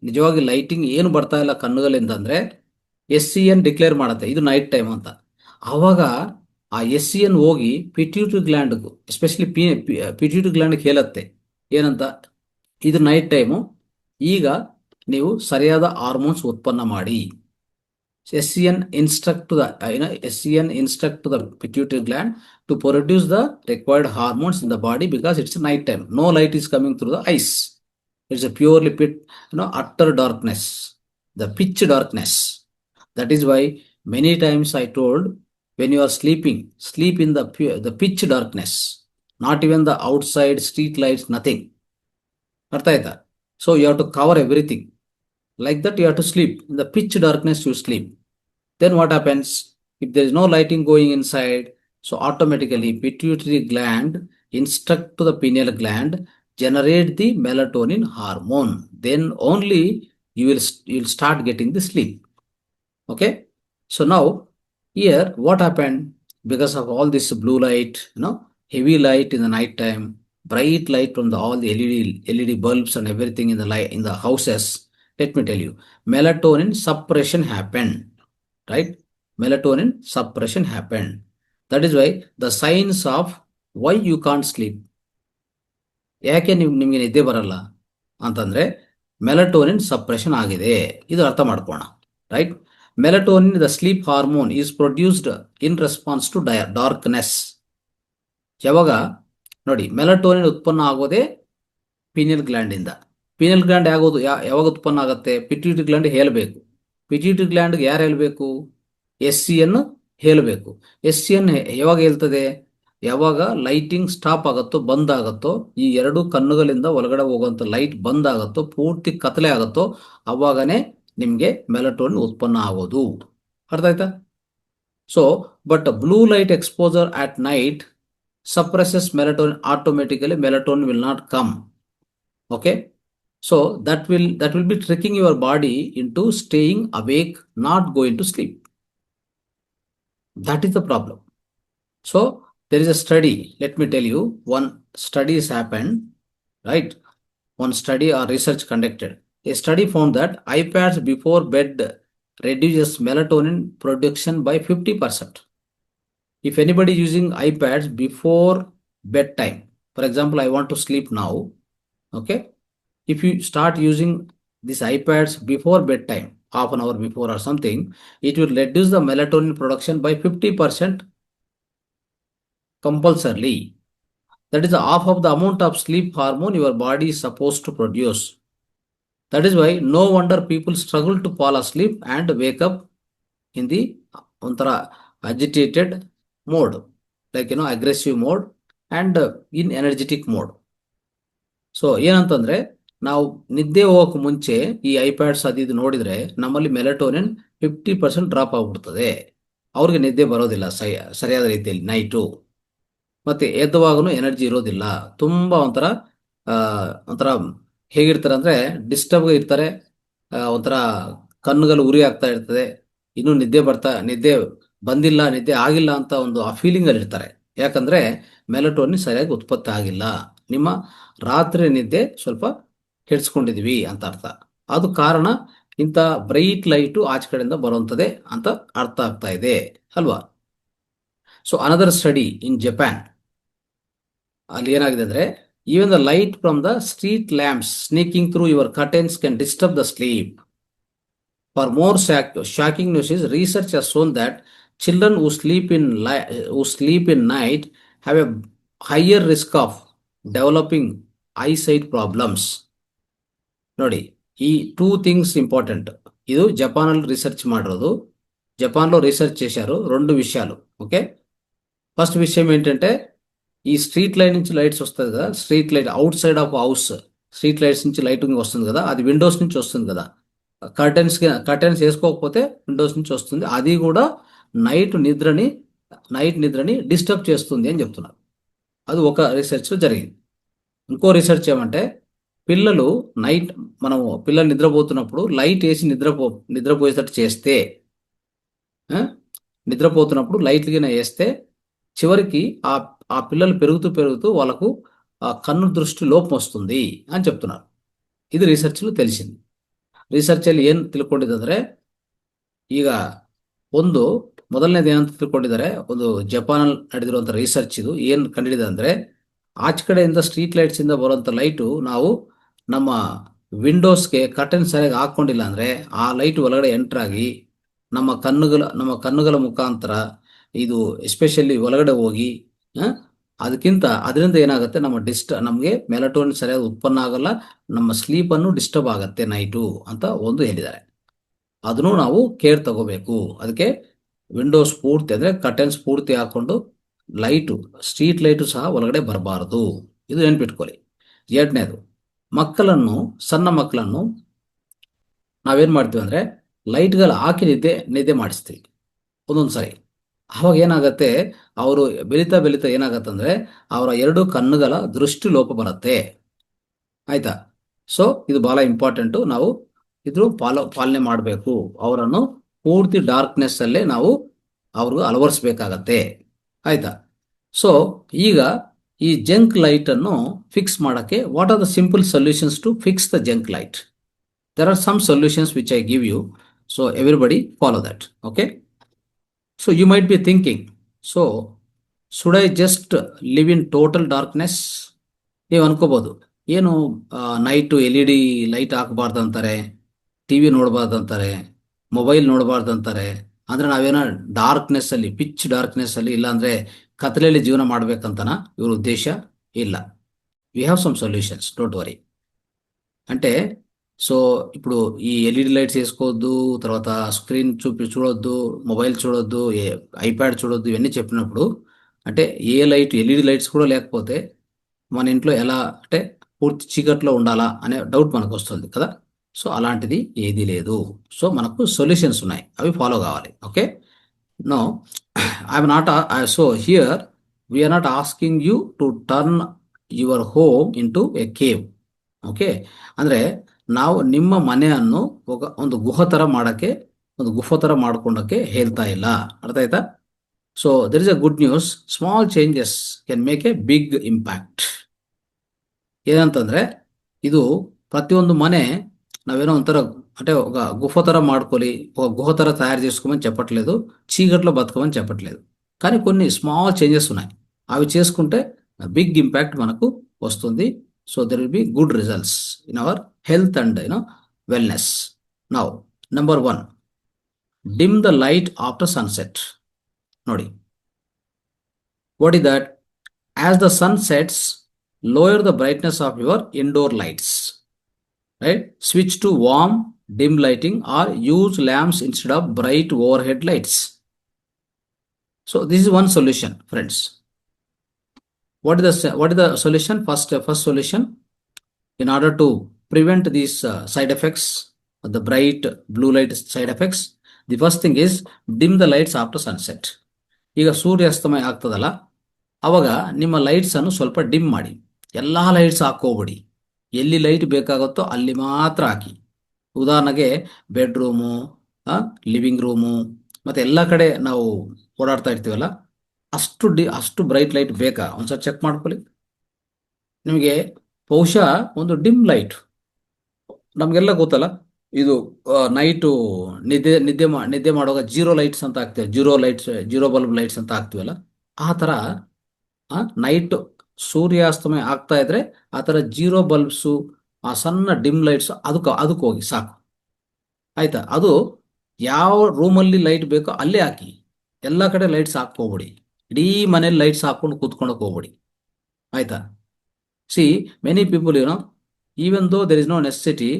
ನಿಜವಾಗಿ ಲೈಟಿಂಗ್ ಏನು ಬರ್ತಾ ಇಲ್ಲ ಕಣ್ಣುಗಳಿಂದ ಅಂದರೆ, SCN ಡಿಕ್ಲೇರ್ ಮಾಡುತ್ತೆ ಇದು ನೈಟ್ ಟೈಮ್ ಅಂತ. ಆವಾಗ ಆ SCN ಹೋಗಿ ಪಿಟ್ಯೂಟರಿ ಗ್ಲ್ಯಾಂಡ್ಗೂ, ಎಸ್ಪೆಷಲಿ ಪಿಟ್ಯೂಟರಿ ಗ್ಲ್ಯಾಂಡ್ಗೆ ಹೇಳುತ್ತೆ ಏನಂತ, ಇದು ನೈಟ್ ಟೈಮು, ಈಗ ನೀವು ಸರಿಯಾದ ಹಾರ್ಮೋನ್ಸ್ ಉತ್ಪನ್ನ ಮಾಡಿ. SCN instruct to the pituitary gland to produce the required hormones in the body, because it's a night time. No light is coming through the eyes. It's a purely utter darkness, the pitch darkness. That is why many times I told, when you are sleeping, sleep in the pitch darkness, not even the outside street lights, nothing. ಅರ್ಥ ಆಯ್ತಾ? So you have to cover everything. Like that you have to sleep. In the pitch darkness you sleep. Then what happens? If there is no lighting going inside, so automatically pituitary gland instruct to the pineal gland, generate the melatonin hormone. Then only you'll start getting the sleep. Okay? So now here what happened? Because of all this blue light, heavy light in the night time, bright light from all the LED bulbs and everything in the houses, let me tell you, melatonin suppression happened, right? Melatonin suppression happened. That is why the signs of why you can't sleep, ಯಾಕೆ ನಿಮಗೆ ನಿದ್ದೆ ಬರಲ್ಲ ಅಂತಂದ್ರೆ melatonin suppression ಆಗಿದೆ. ಇದು ಅರ್ಥ ಮಾಡ್ಕೋಣ, right? Melatonin, the sleep hormone, is produced in response to darkness. ಯಾವಾಗ ನೋಡಿ, ಮೆಲಟೋನಿನ್ ಉತ್ಪನ್ನ ಆಗೋದೇ ಪೀನಿಯಲ್ ಗ್ಲ್ಯಾಂಡ್ ಇಂದ. ಪೀನಿಯಲ್ ಗ್ಲ್ಯಾಂಡ್ ಯಾವಾಗ ಉತ್ಪನ್ನ ಆಗುತ್ತೆ? ಪಿಟ್ಯೂಟರಿ ಗ್ಲ್ಯಾಂಡ್ ಹೇಳಬೇಕು. ಪಿಟ್ಯೂಟರಿ ಗ್ಲ್ಯಾಂಡ್ಗೆ ಯಾರು ಹೇಳಬೇಕು? SCN ಹೇಳಬೇಕು. SCN ಯಾವಾಗ ಹೇಳ್ತದೆ? ಯಾವಾಗ ಲೈಟಿಂಗ್ ಸ್ಟಾಪ್ ಆಗುತ್ತೋ, ಬಂದ್ ಆಗುತ್ತೋ, ಈ ಎರಡು ಕಣ್ಣುಗಳಿಂದ ಒಳಗಡೆ ಹೋಗುವಂತ ಲೈಟ್ ಬಂದ್ ಆಗುತ್ತೋ, ಪೂರ್ತಿ ಕತ್ತಲೆ ಆಗುತ್ತೋ, ಅವಾಗನೇ ನಿಮ್ಗೆ ಮೆಲಟೋನಿನ್ ಉತ್ಪನ್ನ ಆಗೋದು. ಅರ್ಥ ಆಯ್ತಾ? So but blue light exposure at night suppresses melatonin automatically. Melatonin will not come. Okay, so that will be tricking your body into staying awake, not going to sleep. That is the problem. So there is a study, let me tell you, one study has happened, right? One study or research conducted. A study found that iPads before bed reduces melatonin production by 50%. If anybody using iPads before bedtime, for example, I want to sleep now, okay, if you start using these iPads before bedtime, half an hour before or something, it will reduce the melatonin production by 50% compulsorily. That is half of the amount of sleep hormone your body is supposed to produce. That is why no wonder people struggle to fall asleep and wake up in the ಒಂಥರ agitated mode, like aggressive mode and in energetic mode. So ಏನಂತಂದ್ರೆ ನಾವು ನಿದ್ದೆ ಹೋಗಕ್ಕೆ ಮುಂಚೆ ಈ iPads ಅದು ಇದು ನೋಡಿದ್ರೆ ನಮ್ಮಲ್ಲಿ ಮೆಲಟೋನಿನ್ 50% ಡ್ರಾಪ್ ಆಗ್ಬಿಡ್ತದೆ. ಅವ್ರಿಗೆ ನಿದ್ದೆ ಬರೋದಿಲ್ಲ ಸರಿಯಾದ ರೀತಿಯಲ್ಲಿ ನೈಟು. ಮತ್ತೆ ಎದ್ದುವಾಗನು ಎನರ್ಜಿ ಇರೋದಿಲ್ಲ. ತುಂಬಾ ಒಂಥರ ಹೇಗಿರ್ತಾರೆ ಅಂದ್ರೆ ಡಿಸ್ಟರ್ಬ್ ಇರ್ತಾರೆ. ಒಂಥರ ಕಣ್ಣುಗಳು ಉರಿ ಆಗ್ತಾ ಇರ್ತದೆ. ಇನ್ನೂ ನಿದ್ದೆ ಬಂದಿಲ್ಲ, ನಿದ್ದೆ ಆಗಿಲ್ಲ ಅಂತ ಒಂದು ಆ ಫೀಲಿಂಗ್ ಅಲ್ಲಿ ಇರ್ತಾರೆ. ಯಾಕಂದ್ರೆ ಮೆಲಟೋನಿನ್ ಸರಿಯಾಗಿ ಉತ್ಪತ್ತಿ ಆಗಿಲ್ಲ. ನಿಮ್ಮ ರಾತ್ರಿ ನಿದ್ದೆ ಸ್ವಲ್ಪ ಕೆಡಿಸ್ಕೊಂಡಿದೀವಿ ಅಂತ ಅರ್ಥ. ಅದು ಕಾರಣ ಇಂಥ ಬ್ರೈಟ್ ಲೈಟು ಆಚೆ ಕಡೆಯಿಂದ ಬರುವಂತದೆ ಅಂತ ಅರ್ಥ ಆಗ್ತಾ ಇದೆ ಅಲ್ವಾ. So another study in Japan, ಅಲ್ಲಿ ಏನಾಗಿದೆ ಅಂದ್ರೆ even the light from the street lamps snaking through your curtains can disturb the sleep. For more shocking news is research has shown that children who sleep in night have a higher risk of developing eyesight problems. ನೋಡಿ, ఈ 2 things important. ఇది జపాన్లో research ಮಾಡಿರೋದು. జపాన్లో research చేశారు 2 విషయాలు. Okay, first విషయం ఏంటంటే ఈ స్ట్రీట్ లైట్ నుంచి లైట్స్ వస్తుంది కదా, street light out side of house street lights నుంచి లైటింగ్ వస్తుంది కదా, అది విండోస్ నుంచి వస్తుంది కదా. కర్టెన్స్ వేసుకోకపోతే విండోస్ నుంచి వస్తుంది. అది కూడా నైట్ నిద్రని డిస్టర్బ్ చేస్తుంది అని చెప్తున్నారు. అది ఒక రీసెర్చ్లో జరిగింది. ఇంకో రీసెర్చ్ ఏమంటే పిల్లలు నిద్రపోతున్నప్పుడు లైట్ వేసి నిద్రపోయేటట్టు చేస్తే, నిద్రపోతున్నప్పుడు లైట్లుగా వేస్తే చివరికి ఆ పిల్లలు పెరుగుతూ వాళ్ళకు ఆ కన్ను దృష్టి లోపం వస్తుంది అని చెప్తున్నారు. ఇది రీసెర్ಚ್లో తెలిసింది. ರಿಸರ್ಚಲ್ಲಿ ಏನು ತಿಳ್ಕೊಂಡಿದ್ದಾರೆ, ಈಗ ಮೊದಲನೇದು ಏನಂತ ತಿಳ್ಕೊಂಡಿದ್ದಾರೆ, ಒಂದು ಜಪಾನಲ್ಲಿ ನಡೆದಿರುವಂಥ ರಿಸರ್ಚ್ ಇದು ಏನು ಕಂಡಿದೆ ಅಂದರೆ, ಆಚೆ ಕಡೆಯಿಂದ ಸ್ಟ್ರೀಟ್ ಲೈಟ್ಸ್ ಇಂದ ಬರುವಂಥ ಲೈಟು ನಾವು ನಮ್ಮ ವಿಂಡೋಸ್ಗೆ ಕರ್ಟನ್ ಸರಿಯಾಗಿ ಹಾಕೊಂಡಿಲ್ಲ ಅಂದರೆ ಆ ಲೈಟ್ ಒಳಗಡೆ ಎಂಟರ್ ಆಗಿ ನಮ್ಮ ಕಣ್ಣುಗಳ ಮುಖಾಂತರ ಇದು ಎಸ್ಪೆಷಲಿ ಒಳಗಡೆ ಹೋಗಿ ಅದರಿಂದ ಏನಾಗುತ್ತೆ, ನಮಗೆ ಮೆಲಟೋನಿನ್ ಸರಿಯಾಗಿ ಉತ್ಪನ್ನ ಆಗಲ್ಲ, ನಮ್ಮ ಸ್ಲೀಪನ್ನು ಡಿಸ್ಟರ್ಬ್ ಆಗುತ್ತೆ ನೈಟು ಅಂತ ಒಂದು ಹೇಳಿದ್ದಾರೆ. ಅದನ್ನು ನಾವು ಕೇರ್ ತಗೋಬೇಕು. ಅದಕ್ಕೆ ವಿಂಡೋಸ್ ಪೂರ್ತಿ ಅಂದರೆ ಕರ್ಟನ್ಸ್ ಪೂರ್ತಿ ಹಾಕೊಂಡು ಸ್ಟ್ರೀಟ್ ಲೈಟು ಸಹ ಒಳಗಡೆ ಬರಬಾರದು. ಇದು ನೆನ್ಪಿಟ್ಕೊಳ್ಳಿ. ಎರಡನೇದು, ಸಣ್ಣ ಮಕ್ಕಳನ್ನು ನಾವೇನು ಮಾಡ್ತೀವಿ ಅಂದರೆ ಲೈಟ್ಗಳು ಹಾಕಿ ನಿದ್ದೆ ಮಾಡಿಸ್ತೀವಿ ಒಂದೊಂದು ಸರಿ. ಅವಾಗ ಏನಾಗತ್ತೆ, ಅವರು ಬೆಳೀತಾ ಏನಾಗತ್ತಂದ್ರೆ ಅವರ 2 ಕಣ್ಣುಗಳ ದೃಷ್ಟಿ ಲೋಪ ಬರುತ್ತೆ. ಆಯ್ತಾ. ಸೊ ಇದು ಬಹಳ ಇಂಪಾರ್ಟೆಂಟು. ನಾವು ಇದು ಪಾಲನೆ ಮಾಡಬೇಕು. ಅವರನ್ನು ಪೂರ್ತಿ ಡಾರ್ಕ್ನೆಸ್ ಅಲ್ಲೇ ನಾವು ಅವ್ರಿಗೂ ಅಳವಡಿಸ್ಬೇಕಾಗತ್ತೆ. ಆಯ್ತಾ. ಸೊ ಈಗ ಈ ಜಂಕ್ ಲೈಟ್ ಅನ್ನು ಫಿಕ್ಸ್ ಮಾಡಕ್ಕೆ what are the simple solutions to fix the junk light? There are some solutions which I give you. So everybody follow that. Okay. So you might be thinking, so should I just live in total darkness? ನೀವು ಅನ್ಕೋಬಹುದು, ಏನು night LED light ಹಾಕಬಾರ್ದು ಅಂತಾರೆ, TV ನೋಡಬಾರ್ದು ಅಂತಾರೆ, mobile ನೋಡಬಾರ್ದು ಅಂತಾರೆ. ಅಂದ್ರೆ ನಾವೇನೋ ಡಾರ್ಕ್ನೆಸ್ ಅಲ್ಲಿ, ಪಿಚ್ ಡಾರ್ಕ್ನೆಸ್ ಅಲ್ಲಿ, ಇಲ್ಲಾಂದ್ರೆ ಕತ್ತಲೆಯಲ್ಲಿ ಜೀವನ ಮಾಡ್ಬೇಕಂತನ ಇವ್ರ ಉದ್ದೇಶ? ಇಲ್ಲ. We have some solutions, don't worry. అంటే సో ఇప్పుడు ఈ LED లైట్స్ వేసుకోవద్దు, తర్వాత స్క్రీన్ చూడొద్దు, మొబైల్ చూడొద్దు, ఐప్యాడ్ చూడొద్దు, ఇవన్నీ చెప్పినప్పుడు అంటే LED లైట్స్ కూడా లేకపోతే మన ఇంట్లో ఎలా అంటే పూర్తి చీకట్లో ఉండాలా అనే డౌట్ మనకు వస్తుంది కదా. సో అలాంటిది ఏదీ లేదు. సో మనకు సొల్యూషన్స్ ఉన్నాయి, అవి ఫాలో కావాలి. Okay. No I'm not so here we're not asking you to turn your home into a cave. Okay. ಅಂದ್ರೆ ನಾವು ನಿಮ್ಮ ಮನೆಯನ್ನು ಒಂದು ಗುಹೆ ತರ ಮಾಡ್ಕೊಂಡಕ್ಕೆ ಹೇಳ್ತಾ ಇಲ್ಲ. ಅರ್ಥ ಆಯ್ತಾ? So there is a good news, small changes can make a big impact. ಏನಂತಂದ್ರೆ ಇದು ಪ್ರತಿಯೊಂದು ಮನೆ ನಾವೇನೋ ಒಂಥರ అంటే ఒక గుహ తర మాడుకోలి, ఒక గుహ తర తయారు చేసుకోమని చెప్పట్లేదు, చీకట్లో బతకమని చెప్పట్లేదు. కానీ కొన్ని స్మాల్ చేంజెస్ ఉన్నాయి. అవి చేసుకుంటే బిగ్ ఇంపాక్ట్ మనకు వస్తుంది. So there will be good results in our health and wellness. Now number 1, dim the light after sunset. ನೋಡಿ, what is that? As the sun sets, lower the brightness of your indoor lights, right? Switch to warm dim lighting or use lamps instead of bright overhead lights. So this is one solution, friends. What is the solution? First solution, in order to prevent these side effects, the bright blue light side effects, the first thing is dim the lights after sunset. ಈಗ ಸೂರ್ಯಾಸ್ತಮಯ ಆಗ್ತದಲ್ಲ, ಅವಾಗ ನಿಮ್ಮ lights ಅನ್ನು ಸ್ವಲ್ಪ dim ಮಾಡಿ. ಎಲ್ಲ lights ಹಾಕೋಬಿಡಿ. ಎಲ್ಲಿ light ಬೇಕಾಗುತ್ತೋ ಅಲ್ಲಿ ಮಾತ್ರ ಹಾಕಿ. ಉದಾಹರಣೆಗೆ ಬೆಡ್ರೂಮು, ಲಿವಿಂಗ್ ರೂಮು, ಮತ್ತು ಎಲ್ಲ ಕಡೆ ನಾವು ಓಡಾಡ್ತಾ ಇರ್ತೀವಲ್ಲ, ಅಷ್ಟು ಬ್ರೈಟ್ ಲೈಟ್ ಬೇಕಾ ಒಂದ್ಸಲ ಚೆಕ್ ಮಾಡ್ಕೊಳ್ಳಿ. ನಿಮಗೆ ಬಹುಶಃ ಒಂದು ಡಿಮ್ ಲೈಟ್, ನಮಗೆಲ್ಲ ಗೊತ್ತಲ್ಲ, ಇದು ನೈಟು ನಿದ್ದೆ ಮಾಡುವಾಗ ಜೀರೋ ಲೈಟ್ಸ್ ಅಂತ ಹಾಕ್ತೇವೆ, ಜೀರೋ ಬಲ್ಬ್ ಲೈಟ್ಸ್ ಅಂತ ಹಾಕ್ತೀವಲ್ಲ, ಆ ಥರ ನೈಟ್ ಸೂರ್ಯಾಸ್ತಮಯ ಆಗ್ತಾ ಇದ್ರೆ ಆ ಥರ ಜೀರೋ ಬಲ್ಬ್ಸು, ಆ ಸಣ್ಣ ಡಿಮ್ ಲೈಟ್ಸ್ ಅದಕ್ಕೆ ಹೋಗಿ ಸಾಕು. ಆಯ್ತಾ? ಅದು ಯಾವ ರೂಮಲ್ಲಿ ಲೈಟ್ ಬೇಕೋ ಅಲ್ಲೇ ಹಾಕಿ. ಎಲ್ಲ ಕಡೆ ಲೈಟ್ಸ್ ಹಾಕೋಬಿಡಿ. ಇಡೀ ಮನೇಲಿ ಲೈಟ್ಸ್ ಹಾಕೊಂಡು ಕೂತ್ಕೊಳಕ್ ಹೋಗ್ಬಿಡಿ. ಆಯ್ತಾ? See many people even though there is no necessity,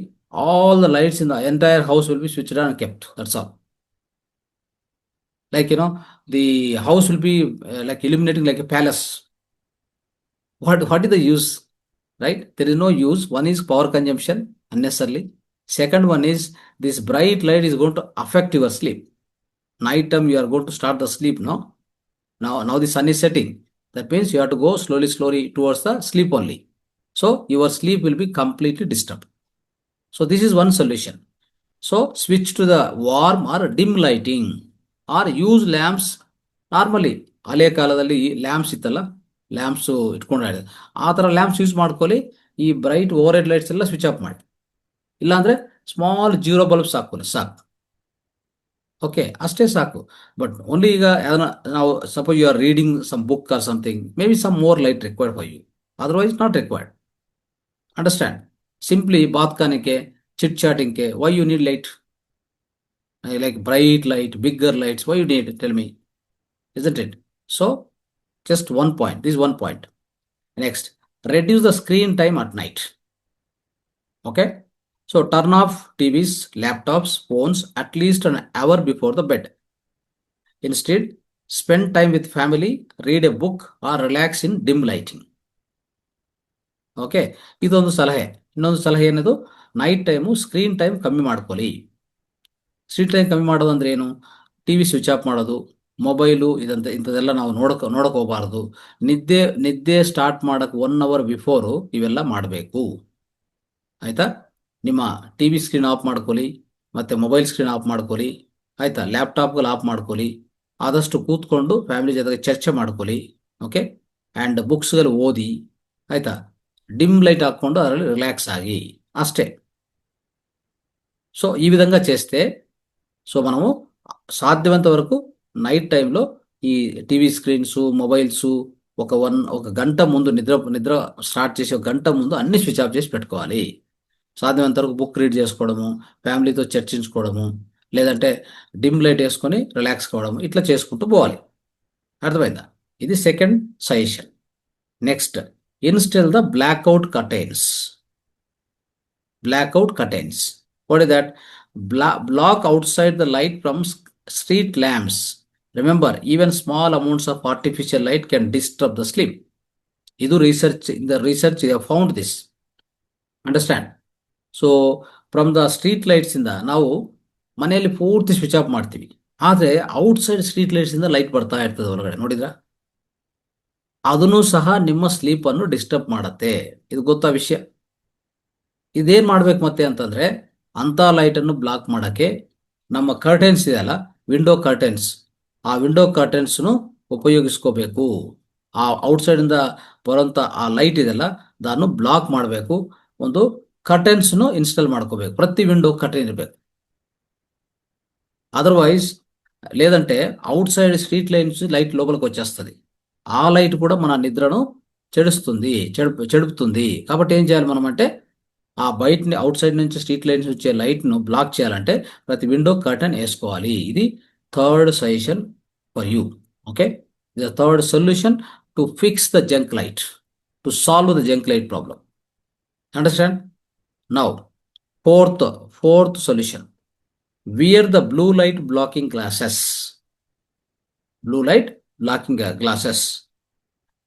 all the lights in the entire house will be switched on and kept. That's all. Like the house will be like illuminating like a palace. What is the use, right? There is no use. One is power consumption unnecessarily. Second one is this bright light is going to affect your sleep. Night time you are going to start the sleep, no? Now the sun is setting. That means you have to go slowly towards the sleep only. So your sleep will be completely disturbed. So this is one solution. So switch to the warm or dim lighting or use lamps. Normally ಹಳೆ ಕಾಲದಲ್ಲಿ lamps ಇತ್ತಲ್ಲ, lamps ಇಟ್ಕೊಂಡು ಆ ಥರ lamps use ಮಾಡ್ಕೊಳ್ಳಿ. ಈ bright over head lights ಎಲ್ಲ switch off ಮಾಡಿ. ಇಲ್ಲಾಂದರೆ ಸ್ಮಾಲ್ ಜೀರೋ ಬಲ್ಬ್ಸ್ ಹಾಕೊಳ್ಳಿ ಸಾಕು. ಓಕೆ, ಅಷ್ಟೇ ಸಾಕು. ಬಟ್ ಓನ್ಲಿ ಈಗ ನಾವು suppose you are reading some book or something, maybe some more light required for you, otherwise not required. Understand? Simply bath kanike, chit chatting ke, why you need light? Like bright light, bigger lights, why you need? Tell me, isn't it? So just one point. This is one point. Next, reduce the screen time at night. Okay, so turn off TVs, laptops, phones at least an hour before the bed. Instead, spend time with family, read a book or relax in dim lighting. Okay, ಇದೊಂದು ಸಲಹೆ. ಇನ್ನೊಂದು ಸಲಹೆ ಏನದು? Night time screen time ಕಮ್ಮಿ ಮಾಡ್ಕೊಳ್ಳಿ. Screen time ಕಮ್ಮಿ ಮಾಡೋದು ಅಂದ್ರೆ ಏನು? ಟಿವಿ ಸ್ವಿಚ್ ಆಫ್ ಮಾಡೋದು, ಮೊಬೈಲು ಇಂಥದ್ದೆಲ್ಲ ನಾವು ನೋಡಕ್ ಹೋಗಬಾರ್ದು. ನಿದ್ದೆ ಸ್ಟಾರ್ಟ್ ಮಾಡಕ್ಕೆ 1 hour ಬಿಫೋರು ಇವೆಲ್ಲ ಮಾಡಬೇಕು. ಆಯ್ತಾ? ನಿಮ್ಮ ಟಿವಿ ಸ್ಕ್ರೀನ್ ಆಫ್ ಮಾಡ್ಕೊಳ್ಳಿ, ಮತ್ತೆ ಮೊಬೈಲ್ ಸ್ಕ್ರೀನ್ ಆಫ್ ಮಾಡ್ಕೊಳ್ಳಿ. ಆಯ್ತಾ? ಲ್ಯಾಪ್ಟಾಪ್ಗಳು ಆಫ್ ಮಾಡ್ಕೊಳ್ಳಿ. ಆದಷ್ಟು ಕೂತ್ಕೊಂಡು ಫ್ಯಾಮಿಲಿ ಜೊತೆಗೆ ಚರ್ಚೆ ಮಾಡ್ಕೊಳ್ಳಿ. ಓಕೆ, ಆ್ಯಂಡ್ ಬುಕ್ಸ್ಗಳು ಓದಿ. ಆಯ್ತಾ? డిమ్ లైట్ ಹಾಕ್ಕೊಂಡು ಅದರಲ್ಲಿ రిలాక్స్ ఆగి, అಷ್ಟೇ. సో ఈ విధంగా చేస్తే, సో మనము సాధ్యమైనంత వరకు నైట్ టైంలో ఈ టీవీ స్క్రీన్స్, మొబైల్స్ ఒక గంట ముందు నిద్ర స్టార్ట్ చేసి ఒక గంట ముందు అన్ని స్విచ్ ఆఫ్ చేసి పెట్టుకోవాలి. సాధ్యమైనంత వరకు బుక్ రీడ్ చేసుకోవడము, ఫ్యామిలీతో చర్చించుకోవడము, లేదంటే డిమ్ లైట్ వేసుకొని రిలాక్స్ కావడము, ఇట్లా చేసుకుంటూ పోవాలి. అర్థమైందా? ఇది second suggestion. Next, install the blackout curtains. What is that? Block outside the light from street lamps. Remember, even small amounts of artificial light can disturb the sleep. In the research they have found this. Understand? So from the street lights ನಾವು ಮನೆಯಲ್ಲಿ ಪೂರ್ತಿ switch off ಮಾಡ್ತೀವಿ, ಆದರೆ outside street lights ಇಂದ light ಬರ್ತಾ ಇರ್ತದೆ ಹೊರಗಡೆ. ನೋಡಿದ್ರಾ? ಅದನ್ನು ಸಹ ನಿಮ್ಮ ಸ್ಲೀಪ್ ಅನ್ನು ಡಿಸ್ಟರ್ಬ್ ಮಾಡತ್ತೆ. ಇದು ಗೊತ್ತಾ ವಿಷಯ? ಇದೇನ್ ಮಾಡ್ಬೇಕು ಮತ್ತೆ ಅಂತಂದ್ರೆ, ಅಂತ ಲೈಟ್ ಅನ್ನು ಬ್ಲಾಕ್ ಮಾಡಕ್ಕೆ ನಮ್ಮ ಕರ್ಟೆನ್ಸ್ ಇದೆಯಲ್ಲ, ವಿಂಡೋ ಕರ್ಟೆನ್ಸ್, ಆ ವಿಂಡೋ ಕರ್ಟೆನ್ಸ್ ಉಪಯೋಗಿಸ್ಕೋಬೇಕು. ಆ ಔಟ್ಸೈಡ್ ಇಂದ ಬರುವಂತ ಆ ಲೈಟ್ ಇದೆಯಲ್ಲ, ಅದನ್ನು ಬ್ಲಾಕ್ ಮಾಡಬೇಕು. ಒಂದು ಕರ್ಟನ್ಸ್ನು ಇನ್ಸ್ಟಾಲ್ ಮಾಡ್ಕೋಬೇಕು. ಪ್ರತಿ ವಿಂಡೋ ಕರ್ಟನ್ ಇರಬೇಕು. అదర్వైజ్ లేదంటే out side street lines light లోపలికి వచ్చేస్తుంది. ఆ లైట్ కూడా మన నిద్రను చెడుపుతుంది. కాబట్టి ఏం చేయాలి మనం అంటే ఆ బయటని అవుట్ సైడ్ నుంచి స్ట్రీట్ లైన్స్ వచ్చే లైట్ను బ్లాక్ చేయాలంటే ప్రతి విండో కర్టన్ వేసుకోవాలి. ఇది third suggestion for you. Okay, the third solution to fix the junk light, to solve the junk light problem. Understand? Now fourth solution. Wear the blue light blocking glasses. Blue light blocking glasses.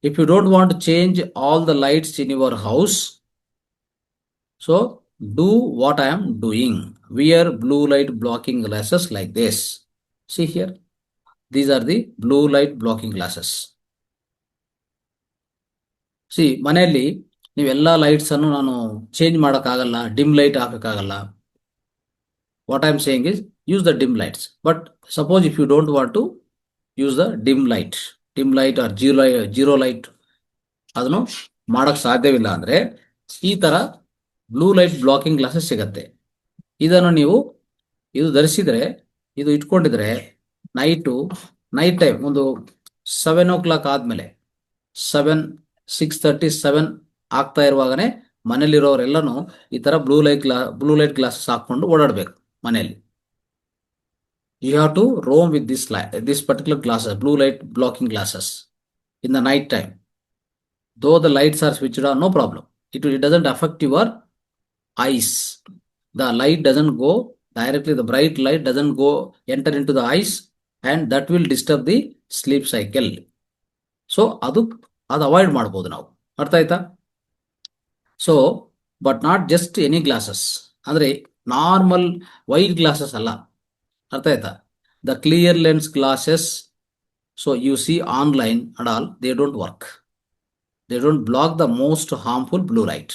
If you don't want to change all the lights in your house, so do what I am doing. Wear blue light blocking glasses like this. See here. These are the blue light blocking glasses. See, ಮನೆಯಲ್ಲಿ ನೀವೆಲ್ಲ lights ಅನ್ನು ನಾನು change ಮಾಡೋಕ್ಕಾಗಲ್ಲ, dim light ಹಾಕೋಕ್ಕಾಗಲ್ಲ. What I am saying is use the dim lights. But suppose if you don't want to use the dim light or zero light, ಅದನ್ನು ಮಾಡಕ್ ಸಾಧ್ಯವಿಲ್ಲ ಅಂದ್ರೆ ಈ ತರ ಬ್ಲೂ ಲೈಟ್ ಬ್ಲಾಕಿಂಗ್ ಗ್ಲಾಸಸ್ ಸಿಗತ್ತೆ. ಇದನ್ನು ನೀವು ಇದು ಧರಿಸಿದ್ರೆ, ಇದು ಇಟ್ಕೊಂಡಿದ್ರೆ ನೈಟ್ ಟೈಮ್ ಒಂದು 7 o'clock ಆದ್ಮೇಲೆ 6:30 ಆಗ್ತಾ ಇರುವಾಗನೇ ಮನೇಲಿರೋರೆಲ್ಲನೂ ಈ ತರ ಬ್ಲೂ ಲೈಟ್ ಗ್ಲಾಸಸ್ ಹಾಕೊಂಡು ಓಡಾಡ್ಬೇಕು ಮನೆಯಲ್ಲಿ. You have to roam with this particular glasses, blue light blocking glasses in the night time. Though the lights are switched on, no problem. It doesn't affect your eyes. The light doesn't go directly, the bright light doesn't go enter into the eyes, and that will disturb the sleep cycle. So ಅದು avoid ಮಾಡ್ಬೋದು ನಾವು. ಅರ್ಥ ಆಯ್ತಾ? So but not just any glasses, ಅಂದ್ರೆ normal white glasses ಅಲ್ಲ. ಅರ್ಥ ಆಯ್ತಾ? The clear lens glasses, so U C online and all, they don't work. They don't block the most harmful blue light.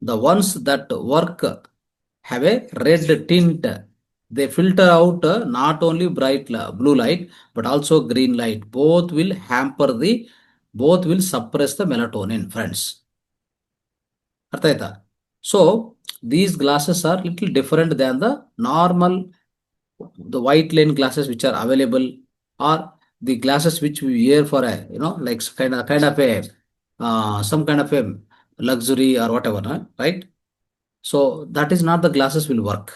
The ones that work have a red tint. They filter out not only bright blue light but also green light. Both will suppress the melatonin, friends. Artha aita? So these glasses are little different than the normal, the white lens glasses which are available, or the glasses which we wear for a, like kind of a some kind of a luxury or whatever, right? So that is not the glasses will work.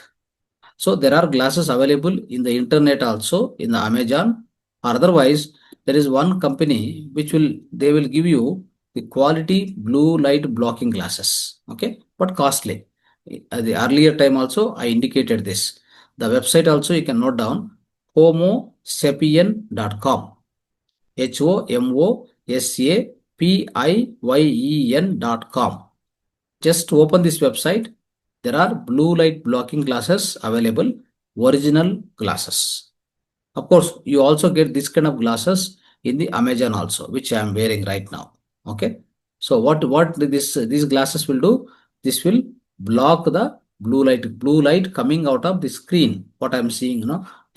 So there are glasses available in the internet also, in the Amazon, or otherwise there is one company which they will give you the quality blue light blocking glasses, okay, but costly. At the earlier time also I indicated this. The website also you can note down, homosapien.com, HOMOSAPIYEN.com. Just open this website. There are blue light blocking glasses available, original glasses. Of course, you also get this kind of glasses in the Amazon also, which I am wearing right now. Okay. So what these glasses will do? This will block the blue light coming out of the screen. What I am seeing,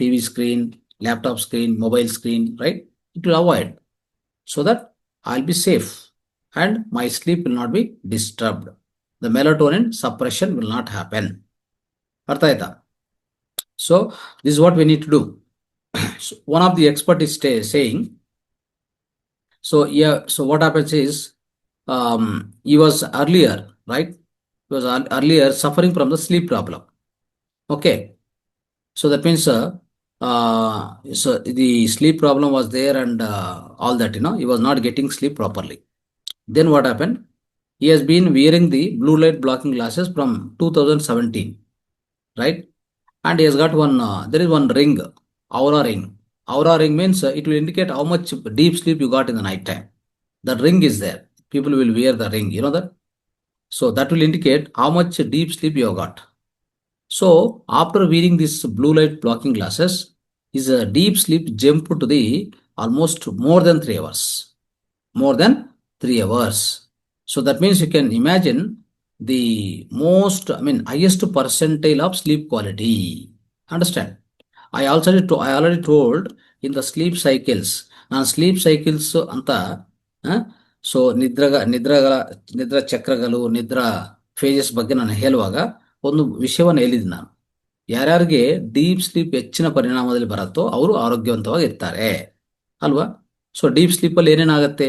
TV screen, laptop screen, mobile screen, right? It will avoid, so that I'll be safe and my sleep will not be disturbed. The melatonin suppression will not happen. Artha aita? So this is what we need to do. So one of the expert is saying, so what happens is, he was earlier, right? He was earlier suffering from the sleep problem. Okay. So that means so the sleep problem was there, and all that, he was not getting sleep properly. Then what happened? He has been wearing the blue light blocking glasses from 2017, right? And he has got there is one ring, Aura ring. Aura ring means it will indicate how much deep sleep you got in the night time. That ring is there. People will wear the ring, you know that? So that will indicate how much deep sleep you have got. So after wearing this blue light blocking glasses, his deep sleep jumped to the almost more than 3 hours. More than 3 hours. So that means you can imagine the highest percentile of sleep quality. Understand? I already told in the sleep cycles. Now sleep cycles anta, so nidra chakragalu, nidra ಫೇಜಸ್ ಬಗ್ಗೆ ನಾನು ಹೇಳುವಾಗ ಒಂದು ವಿಷಯವನ್ನು ಹೇಳಿದ್ದೀನಿ ನಾನು. ಯಾರ್ಯಾರಿಗೆ deep sleep ಹೆಚ್ಚಿನ ಪರಿಣಾಮದಲ್ಲಿ ಬರುತ್ತೋ ಅವರು ಆರೋಗ್ಯವಂತವಾಗಿ ಇರ್ತಾರೆ ಅಲ್ವಾ. ಸೊ ಡೀಪ್ ಸ್ಲೀಪಲ್ಲಿ ಏನೇನಾಗುತ್ತೆ,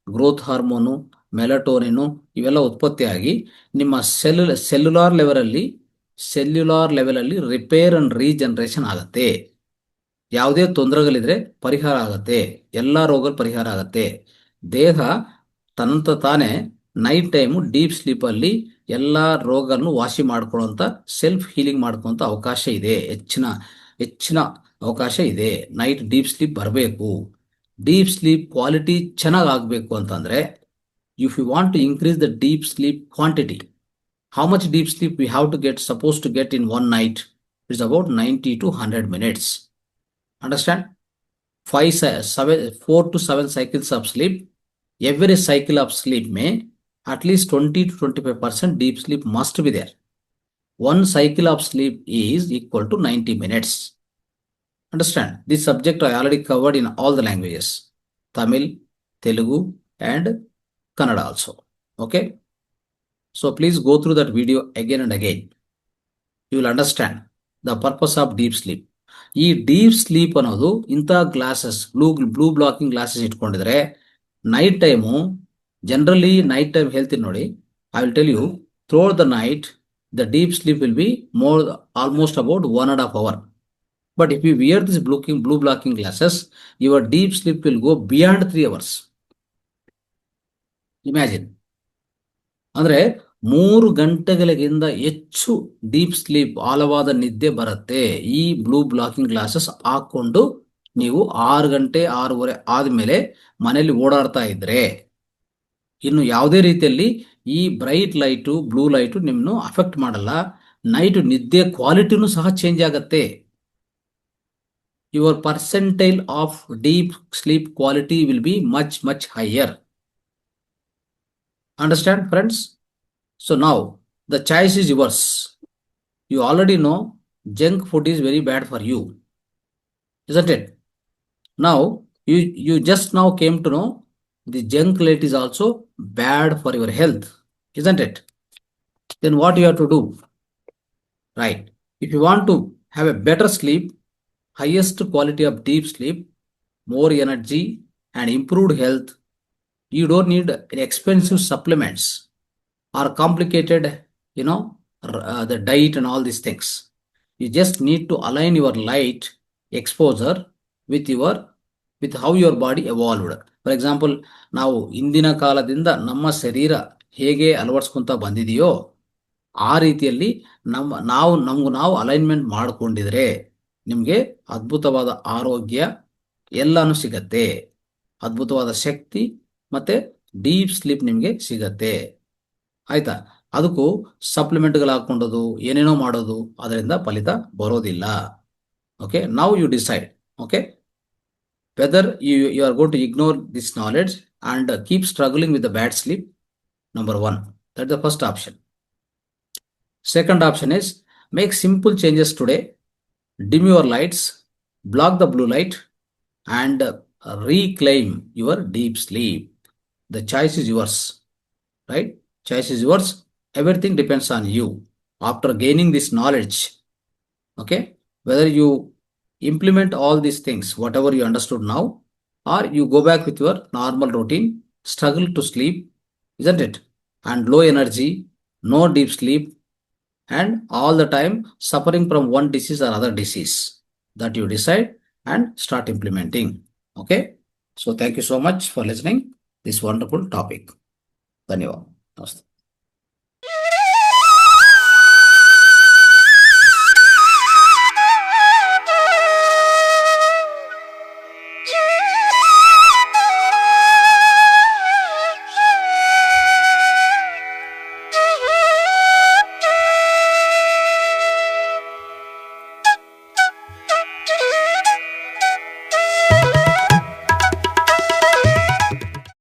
ಗ್ರೋತ್ ಹಾರ್ಮೋನು, ಮೆಲಟೋನಿನು ಇವೆಲ್ಲ ಉತ್ಪತ್ತಿಯಾಗಿ ನಿಮ್ಮ ಸೆಲ್ಯುಲಾರ್ ಲೆವೆಲಲ್ಲಿ ರಿಪೇರ್ ಅಂಡ್ ರೀಜನರೇಷನ್ ಆಗುತ್ತೆ. ಯಾವುದೇ ತೊಂದರೆಗಳಿದ್ರೆ ಪರಿಹಾರ ಆಗುತ್ತೆ, ಎಲ್ಲ ರೋಗಗಳು ಪರಿಹಾರ ಆಗುತ್ತೆ. ದೇಹ ತಾನೇ ನೈಟ್ ಟೈಮು ಡೀಪ್ ಸ್ಲೀಪಲ್ಲಿ ಎಲ್ಲ ರೋಗಗಳನ್ನು ವಾಸಿ ಮಾಡ್ಕೊಳ್ಳೋಂಥ ಸೆಲ್ಫ್ ಹೀಲಿಂಗ್ ಮಾಡ್ಕೊಳ್ಳೋಂಥ ಅವಕಾಶ ಇದೆ, ಹೆಚ್ಚಿನ ಅವಕಾಶ ಇದೆ. ನೈಟ್ ಡೀಪ್ ಸ್ಲೀಪ್ ಬರಬೇಕು. ಡೀಪ್ ಸ್ಲೀಪ್ ಕ್ವಾಲಿಟಿ ಚೆನ್ನಾಗಿ ಆಗಬೇಕು ಅಂತಂದರೆ, if you want to increase the deep sleep quantity, how much deep sleep we have to get, supposed to get in one night? It's about 90 to 100 minutes. Understand? 4 to 7 cycles of sleep. Every cycle of sleep may at least 20 to 25% deep sleep must be there. One cycle of sleep is equal to 90 minutes. Understand? This subject I already covered in all the languages, Tamil, Telugu and Kannada also. Okay? So please go through that video again and again. You will understand the purpose of deep sleep. ಈ deep sleep ಅನ್ನೋದು ಇಂಥ glasses, blue blocking glasses ಇಟ್ಕೊಂಡಿದ್ರೆ night time, generally night time ಹೇಳ್ತೀನಿ ನೋಡಿ, I will tell you, throughout the night the deep sleep will be almost about 1.5 hours. But if you wear this blue blocking glasses, your deep sleep will go beyond 3 hours. Imagine. ಅಂದ್ರೆ 3 ಗಂಟೆಗಳಿಗಿಂತ ಹೆಚ್ಚು deep sleep, ಆಳವಾದ ನಿದ್ದೆ ಬರುತ್ತೆ ಈ blue blocking glasses ಹಾಕೊಂಡು ನೀವು 6 ಗಂಟೆ 6:30 ಆದ್ಮೇಲೆ ಮನೆಯಲ್ಲಿ ಓಡಾಡ್ತಾ ಇದ್ರೆ. ಇನ್ನು ಯಾವುದೇ ರೀತಿಯಲ್ಲಿ ಈ ಬ್ರೈಟ್ ಲೈಟು, ಬ್ಲೂ ಲೈಟು ನಿಮ್ಮನ್ನು ಅಫೆಕ್ಟ್ ಮಾಡಲ್ಲ. ನೈಟ್ ನಿದ್ದೆ ಕ್ವಾಲಿಟಿನೂ ಸಹ ಚೇಂಜ್ ಆಗುತ್ತೆ. Your percentile of deep sleep quality will be much higher. Understand, friends? So now the choice is yours. You already know junk food is very bad for you, isn't it? Now you just now came to know the junk light is also bad for your health, isn't it? Then what you have to do? Right. If you want to have a better sleep, highest quality of deep sleep, more energy and improved health, you don't need expensive supplements or complicated, the diet and all these things. You just need to align your light exposure with how your body evolved. For example, ನಾವು ಇಂದಿನ ಕಾಲದಿಂದ ನಮ್ಮ ಶರೀರ ಹೇಗೆ ಅಳವಡಿಸ್ಕೊಂತ ಬಂದಿದೆಯೋ ಆ ರೀತಿಯಲ್ಲಿ ನಾವು alignment ಮಾಡಿಕೊಂಡಿದ್ರೆ ನಿಮಗೆ ಅದ್ಭುತವಾದ ಆರೋಗ್ಯ ಎಲ್ಲಾನು ಸಿಗತ್ತೆ, ಅದ್ಭುತವಾದ ಶಕ್ತಿ ಮತ್ತೆ ಡೀಪ್ ಸ್ಲೀಪ್ ನಿಮಗೆ ಸಿಗತ್ತೆ. ಆಯ್ತಾ? ಅದಕ್ಕೂ ಸಪ್ಲಿಮೆಂಟ್ಗಳು ಹಾಕೊಂಡೋದು, ಏನೇನೋ ಮಾಡೋದು, ಅದರಿಂದ ಫಲಿತ ಬರೋದಿಲ್ಲ. Okay, now you decide. Okay, whether you are going to ignore this knowledge and keep struggling with the bad sleep. Number 1, that's the first option. Second option is make simple changes today. Dim your lights, block the blue light and reclaim your deep sleep. The choice is yours, right? Choice is yours. Everything depends on you. After gaining this knowledge, okay, whether you implement all these things, whatever you understood now, or you go back with your normal routine, struggle to sleep, isn't it? And low energy, no deep sleep, and all the time suffering from one disease or other disease, that you decide and start implementing. Okay, so thank you so much for listening this wonderful topic. Dhanyawad. Namaste.